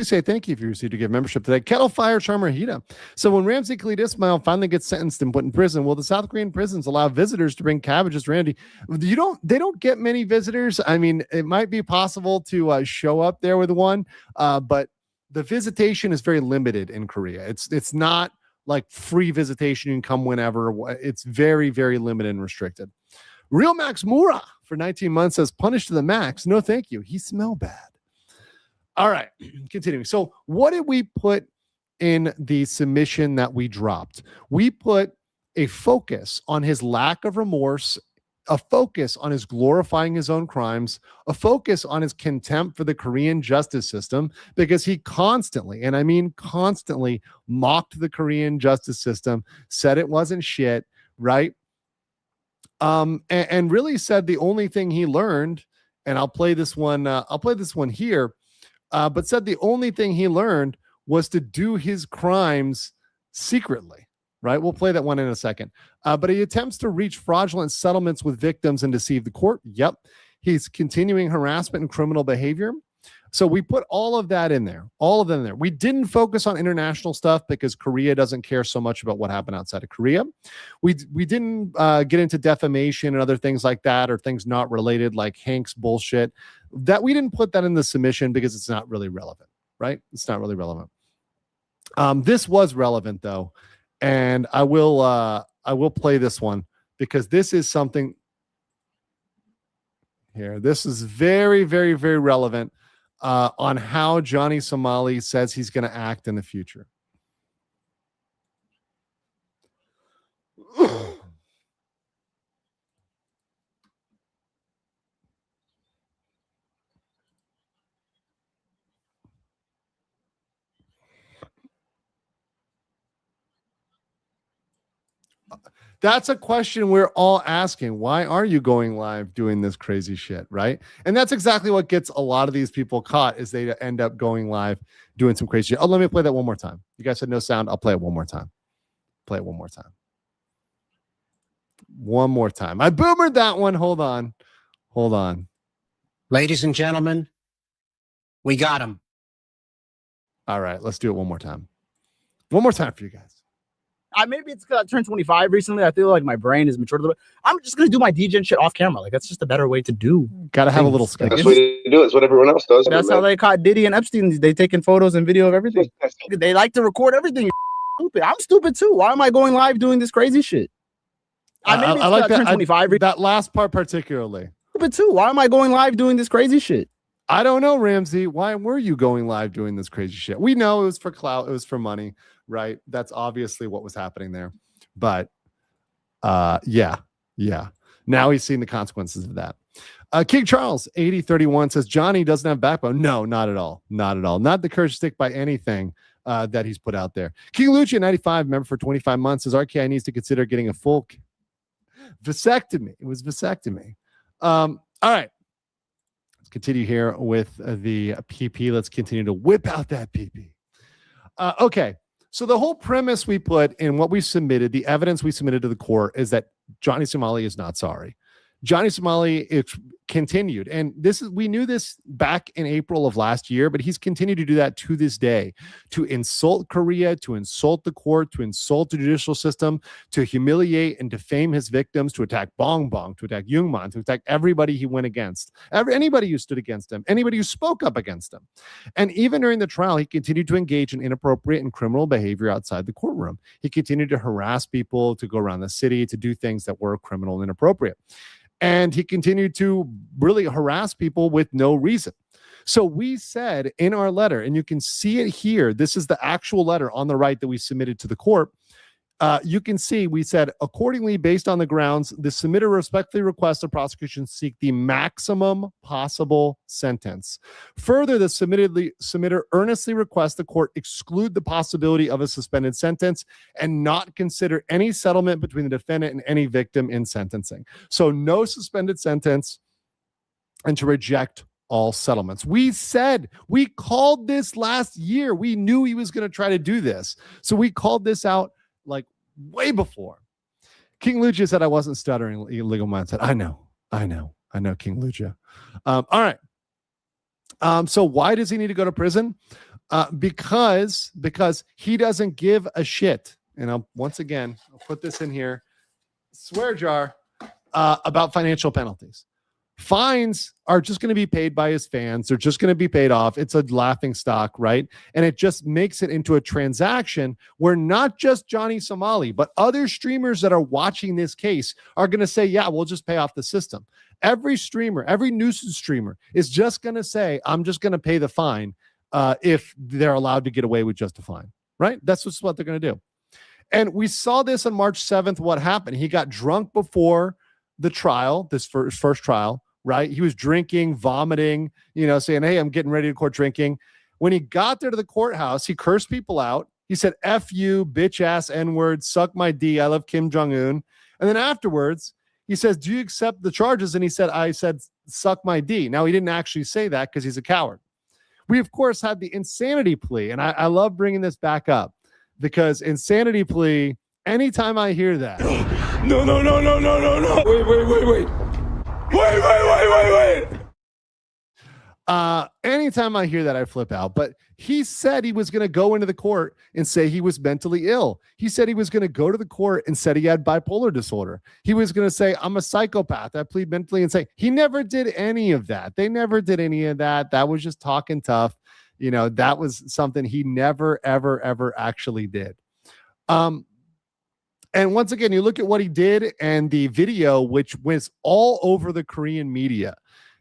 Say thank you if you received a gift membership today. Kettle Fire Charmer Hita. So when Ramsey Khalid Ismail finally gets sentenced and put in prison, will the South Korean prisons allow visitors to bring cabbages? Randy, they don't get many visitors. I mean, it might be possible to show up there with one, but the visitation is very limited in Korea. It's not like free visitation. You can come whenever. It's very, very limited and restricted. Real Max Mura for 19 months says, punished to the max. No, thank you. He smell bad. All right, continuing. So what did we put in the submission that we dropped? We put a focus on his lack of remorse, a focus on his glorifying his own crimes, a focus on his contempt for the Korean justice system, because he constantly, and I mean constantly, mocked the Korean justice system, said it wasn't shit, right? And really said the only thing he learned, and I'll play this one here, but said the only thing he learned was to do his crimes secretly, right? We'll play that one in a second. But he attempts to reach fraudulent settlements with victims and deceive the court. Yep. He's continuing harassment and criminal behavior. So we put all of that in there, all of them in there. We didn't focus on international stuff because Korea doesn't care so much about what happened outside of Korea. We didn't get into defamation and other things like that, or things not related like Hank's bullshit. That we didn't put that in the submission because it's not really relevant, right? It's not really relevant. This was relevant though, and I will play this one because this is something here. This is very, very, very relevant. On how Johnny Somali says he's going to act in the future. That's a question we're all asking. Why are you going live doing this crazy shit, right? And that's exactly what gets a lot of these people caught, is they end up going live doing some crazy shit. Oh, let me play that one more time. You guys said no sound. I'll play it one more time. Play it one more time. One more time. I boomered that one. Hold on. Hold on.
Ladies and gentlemen, we got him.
All right, let's do it one more time. One more time for you guys.
Maybe it's because I turned 25 recently. I feel like my brain is matured a little bit. I'm just gonna do my DJ shit off camera. Like, that's just a better way to do.
Gotta have a little space.
That's what you do. It's what everyone else does.
That's how they caught Diddy and Epstein. They taking photos and video of everything. They like to record everything. Stupid. I'm stupid too. Why am I going live doing this crazy shit?
I like that. 25. That last part particularly.
Stupid too. Why am I going live doing this crazy shit?
I don't know, Ramsey. Why were you going live doing this crazy shit? We know it was for clout. It was for money, right? That's obviously what was happening there. But yeah. Now he's seeing the consequences of that. King Charles 8031 says Johnny doesn't have backbone. No, not at all. Not at all. Not the courage stick by anything that he's put out there. King Lucia 95, member for 25 months, says RKI needs to consider getting a full vasectomy. It was vasectomy. All right. Let's continue here with the PP. Let's continue to whip out that PP. Okay. So the whole premise we put in what we submitted, the evidence we submitted to the court, is that Johnny Somali is not sorry. Johnny Somali continued, and we knew this back in April of last year, but he's continued to do that to this day, to insult Korea, to insult the court, to insult the judicial system, to humiliate and defame his victims, to attack Bong Bong, to attack Youngman, to attack everybody he went against, anybody who stood against him, anybody who spoke up against him. And even during the trial, he continued to engage in inappropriate and criminal behavior outside the courtroom. He continued to harass people, to go around the city, to do things that were criminal and inappropriate. And he continued to really harass people with no reason. So we said in our letter, and you can see it here, this is the actual letter on the right that we submitted to the court. You can see we said, accordingly, based on the grounds, the submitter respectfully requests the prosecution seek the maximum possible sentence. Further, the submitter earnestly requests the court exclude the possibility of a suspended sentence and not consider any settlement between the defendant and any victim in sentencing. So no suspended sentence, and to reject all settlements. We called this last year. We knew he was going to try to do this. So we called this out like way before. King Lucia said I wasn't stuttering. Legal Mind said, I know, King Lucia. All right. So why does he need to go to prison? Because he doesn't give a shit. And I'll put this in here, swear jar, about financial penalties. Fines are just going to be paid by his fans. They're just going to be paid off. It's a laughing stock, right? And it just makes it into a transaction where not just Johnny Somali, but other streamers that are watching this case are going to say, yeah, we'll just pay off the system. Every streamer, every nuisance streamer is just going to say, I'm just going to pay the fine if they're allowed to get away with just a fine, right? That's just what they're going to do. And we saw this on March 7th. What happened? He got drunk before the trial, this first trial, right? He was drinking, vomiting, saying, hey, I'm getting ready to court drinking. When he got there to the courthouse, he cursed people out. He said, F you, bitch ass, N-word, suck my D. I love Kim Jong-un. And then afterwards, he says, do you accept the charges? And he said, I said, suck my D. Now, he didn't actually say that because he's a coward. We, of course, had the insanity plea. And I love bringing this back up because insanity plea, anytime I hear that.
No. Wait.
Anytime I hear that, I flip out. But he said he was going to go into the court and say he was mentally ill. He said he was going to go to the court and said he had bipolar disorder. He was going to say, I'm a psychopath. I plead mentally insane. He never did any of that. They never did any of that. That was just talking tough. You know, that was something he never, ever actually did. And once again, you look at what he did and the video, which was all over the Korean media.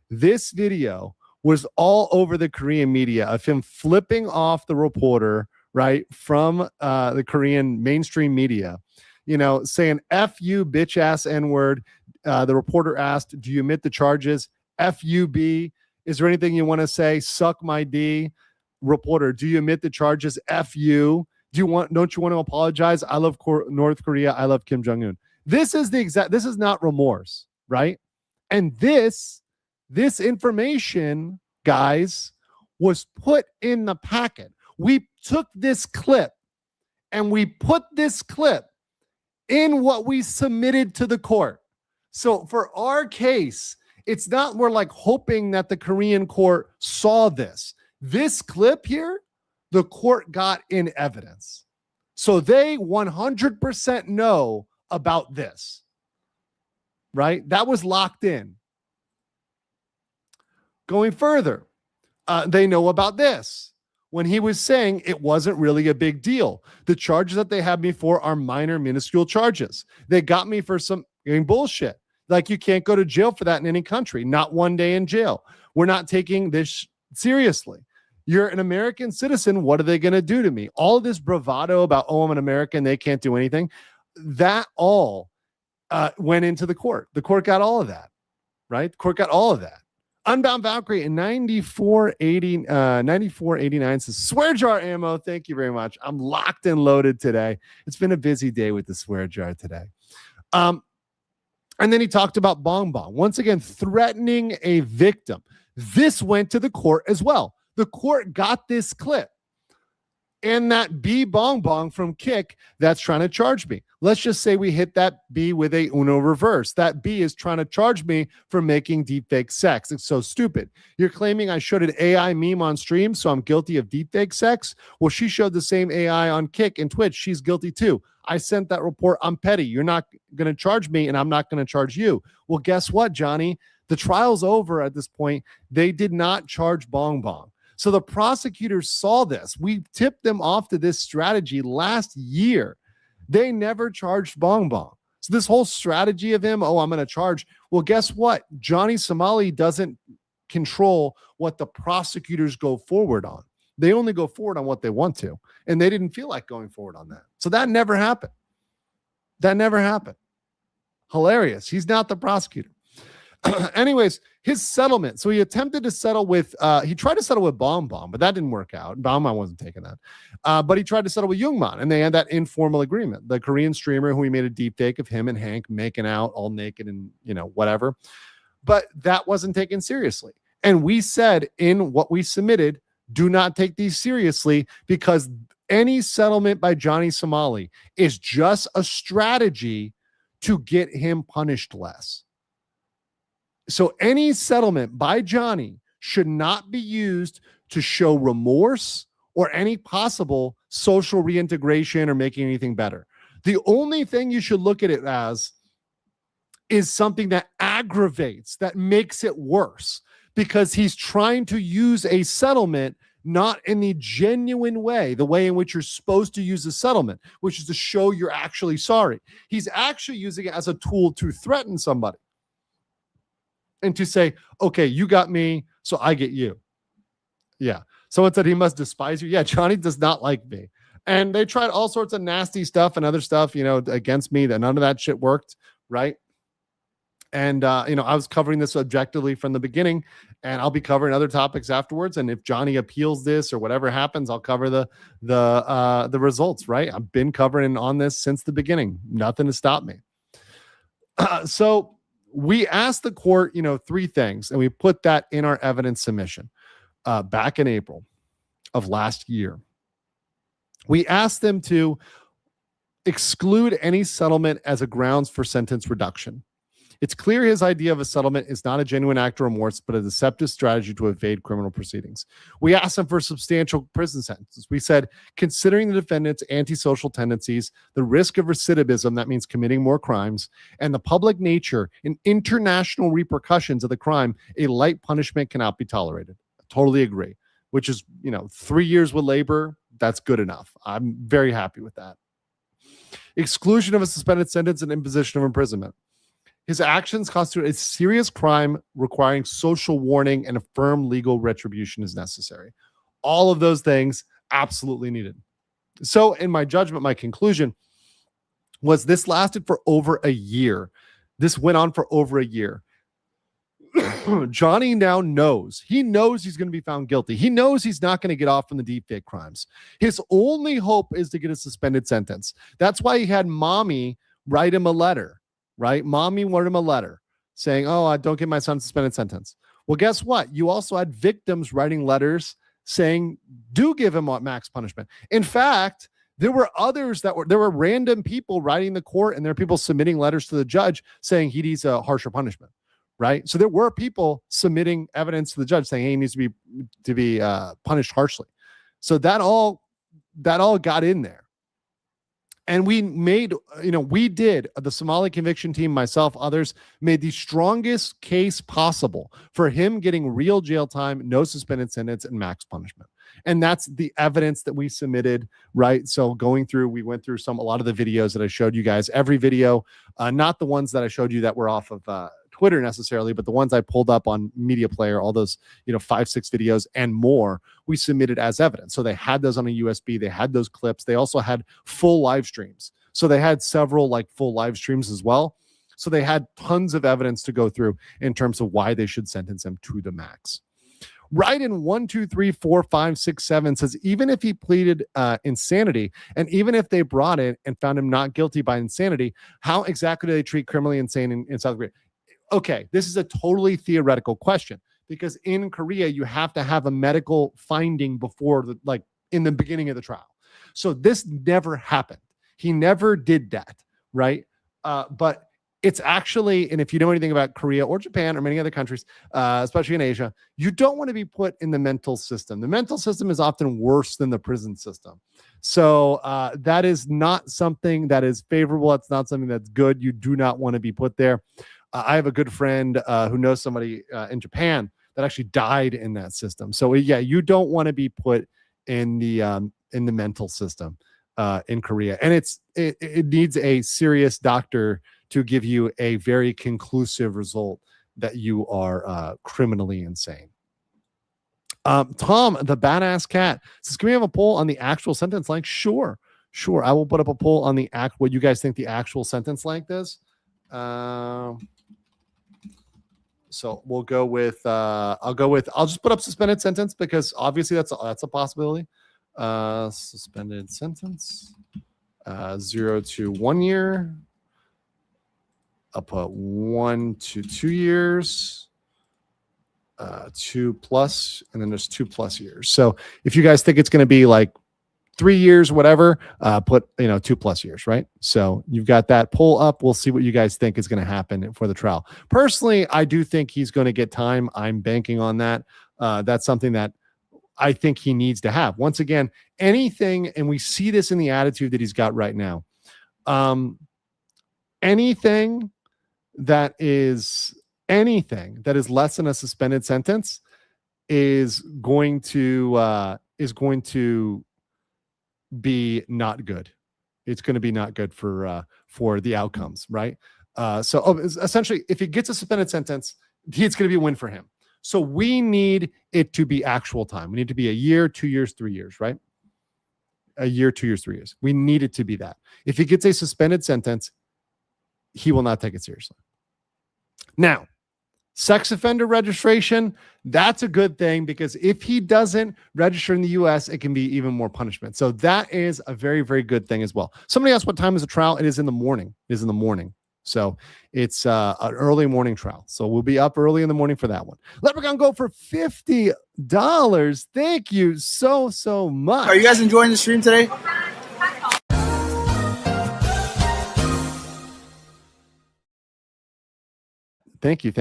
This video was all over the Korean media of him flipping off the reporter, right, from the Korean mainstream media, you know, saying, F you, bitch ass N-word. The reporter asked, do you admit the charges? FUB. Is there anything you want to say? Suck my D. Reporter, do you admit the charges? F you. Don't you want to apologize? I love North Korea. I love Kim Jong-un. This is not remorse, right? And this information, guys, was put in the packet. We took this clip and we put this clip in what we submitted to the court. So for our case, it's not we're like hoping that the Korean court saw this. This clip here, the court got in evidence. So they 100% know about this, right? That was locked in. Going further, they know about this. When he was saying it wasn't really a big deal. The charges that they had me for are minor, minuscule charges. They got me for some bullshit. Like you can't go to jail for that in any country. Not one day in jail. We're not taking this seriously. You're an American citizen. What are they going to do to me? All this bravado about, oh, I'm an American, they can't do anything. That all went into the court. The court got all of that, right? The court got all of that. Unbound Valkyrie in 9489 says, swear jar ammo. Thank you very much. I'm locked and loaded today. It's been a busy day with the swear jar today. And then he talked about Bong Bong. Once again, threatening a victim. This went to the court as well. The court got this clip. And that B Bong Bong from Kick that's trying to charge me. Let's just say we hit that B with a Uno reverse. That B is trying to charge me for making deepfake sex. It's so stupid. You're claiming I showed an AI meme on stream, so I'm guilty of deepfake sex? Well, she showed the same AI on Kick and Twitch. She's guilty too. I sent that report. I'm petty. You're not going to charge me, and I'm not going to charge you. Well, guess what, Johnny? The trial's over at this point. They did not charge Bong Bong. So the prosecutors saw this. We tipped them off to this strategy last year. They never charged Bong Bong. So this whole strategy of him, oh, I'm going to charge. Well, guess what? Johnny Somali doesn't control what the prosecutors go forward on. They only go forward on what they want to. And they didn't feel like going forward on that. So that never happened. That never happened. Hilarious. He's not the prosecutor. Anyways, his settlement. So he attempted to settle with, he tried to settle with Bong Bong, but that didn't work out. Bong Bong wasn't taking that. But he tried to settle with Youngman, and they had that informal agreement. The Korean streamer who he made a deep fake of him and Hank making out all naked and, whatever. But that wasn't taken seriously. And we said in what we submitted, do not take these seriously because any settlement by Johnny Somali is just a strategy to get him punished less. So any settlement by Johnny should not be used to show remorse or any possible social reintegration or making anything better. The only thing you should look at it as is something that aggravates, that makes it worse, because he's trying to use a settlement not in the genuine way, the way in which you're supposed to use a settlement, which is to show you're actually sorry. He's actually using it as a tool to threaten somebody. And to say, okay, you got me, so I get you. Yeah. Someone said he must despise you. Yeah, Johnny does not like me. And they tried all sorts of nasty stuff and other stuff, against me. That none of that shit worked, right? And, I was covering this objectively from the beginning, and I'll be covering other topics afterwards. And if Johnny appeals this or whatever happens, I'll cover the results, right? I've been covering on this since the beginning. Nothing to stop me. So we asked the court, 3 things, and we put that in our evidence submission. back in April of last year. We asked them to exclude any settlement as a grounds for sentence reduction. It's clear his idea of a settlement is not a genuine act of remorse, but a deceptive strategy to evade criminal proceedings. We asked him for substantial prison sentences. We said, considering the defendant's antisocial tendencies, the risk of recidivism, that means committing more crimes, and the public nature and international repercussions of the crime, a light punishment cannot be tolerated. I totally agree, which is, 3 years with labor, that's good enough. I'm very happy with that. Exclusion of a suspended sentence and imposition of imprisonment. His actions constitute a serious crime requiring social warning and a firm legal retribution is necessary. All of those things absolutely needed. So in my judgment, my conclusion was this lasted for over a year. This went on for over a year. Johnny now knows. He knows he's going to be found guilty. He knows he's not going to get off from the deepfake crimes. His only hope is to get a suspended sentence. That's why he had mommy write him a letter. Right? Mommy wrote him a letter saying, I don't get my son suspended sentence. Well, guess what? You also had victims writing letters saying, do give him max punishment. In fact, there were random people writing the court, and there are people submitting letters to the judge saying he needs a harsher punishment. Right? So there were people submitting evidence to the judge saying, hey, he needs to be punished harshly. So that all got in there. And we made, the Somali conviction team, myself, others, made the strongest case possible for him getting real jail time, no suspended sentence, and max punishment. And that's the evidence that we submitted, right? So we went through a lot of the videos that I showed you guys, every video, not the ones that I showed you that were off of Twitter necessarily, but the ones I pulled up on Media Player, all those, 5-6 videos and more, we submitted as evidence. So they had those on a USB, they had those clips. They also had full live streams. So they had several full live streams as well. So they had tons of evidence to go through in terms of why they should sentence him to the max. Right in 1, 2, 3, 4, 5, 6, 7 says, even if he pleaded insanity, and even if they brought it and found him not guilty by insanity, how exactly do they treat criminally insane in South Korea? Okay, this is a totally theoretical question because in Korea, you have to have a medical finding before in the beginning of the trial. So this never happened. He never did that, right? But it's actually, and if you know anything about Korea or Japan or many other countries, especially in Asia, you don't want to be put in the mental system. The mental system is often worse than the prison system. So that is not something that is favorable. It's not something that's good. You do not want to be put there. I have a good friend who knows somebody in Japan that actually died in that system. So yeah, you don't want to be put in the mental system in Korea, and it needs a serious doctor to give you a very conclusive result that you are criminally insane. Tom, the badass cat, says, can we have a poll on the actual sentence length? Sure. I will put up a poll on what you guys think the actual sentence length is. So we'll go with I'll just put up suspended sentence because obviously that's a possibility. Suspended sentence 0 to 1 year. I'll put 1 to 2 years, 2+, and then there's 2+ years. So if you guys think it's going to be 3 years, whatever, put 2+ years, right? So you've got that poll up. We'll see what you guys think is going to happen for the trial. Personally, I do think he's going to get time. I'm banking on that. That's something that I think he needs to have. Once again, anything, and we see this in the attitude that he's got right now. Anything that is less than a suspended sentence is going to be not good. It's going to be not good for the outcomes, right? Essentially, if he gets a suspended sentence, it's going to be a win for him. So we need it to be actual time. We need to be 1 year, 2 years, 3 years, right? 1 year, 2 years, 3 years. We need it to be that. If he gets a suspended sentence, he will not take it seriously. Now, sex offender registration, that's a good thing because if he doesn't register in the U.S., it can be even more punishment. So that is a very, very good thing as well. Somebody asked what time is the trial? It is in the morning. So it's an early morning trial. So we'll be up early in the morning for that one. Leprechaun Go for $50. Thank you so much.
Are you guys enjoying the stream today?
Thank you.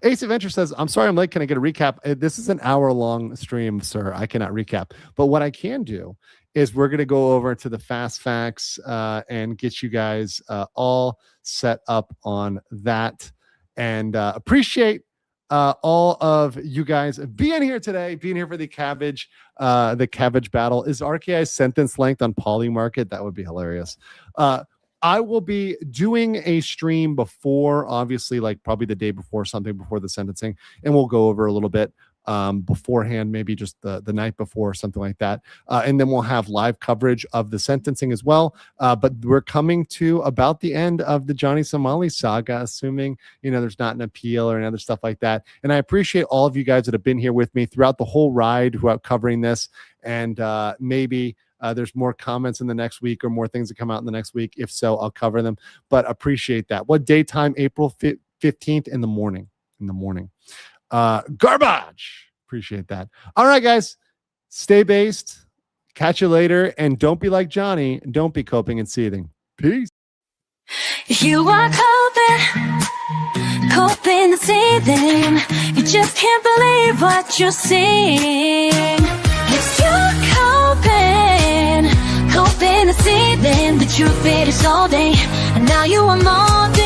Ace Adventure says, I'm sorry I'm late. Can I get a recap? This is an hour-long stream, sir. I cannot recap. But what I can do is we're going to go over to the fast facts and get you guys all set up on that. And appreciate all of you guys being here today, being here for the cabbage battle. Is RKI's sentence length on Polymarket? That would be hilarious. I will be doing a stream before, obviously, like probably the day before, something before the sentencing, and we'll go over a little bit beforehand, maybe just the night before or something like that. And then we'll have live coverage of the sentencing as well. But we're coming to about the end of the Johnny Somali saga, assuming, there's not an appeal or any other stuff like that. And I appreciate all of you guys that have been here with me throughout the whole ride, who are covering this. And maybe there's more comments in the next week or more things that come out in the next week. If so, I'll cover them, but appreciate that. What daytime? April 15th in the morning. Garbage. Appreciate that. All right, guys, stay based. Catch you later. And don't be like Johnny. Don't be coping and seething. Peace.
You are coping and seething. You just can't believe what you're seeing. It's you coping and seething. The truth it is all day, and now you are more.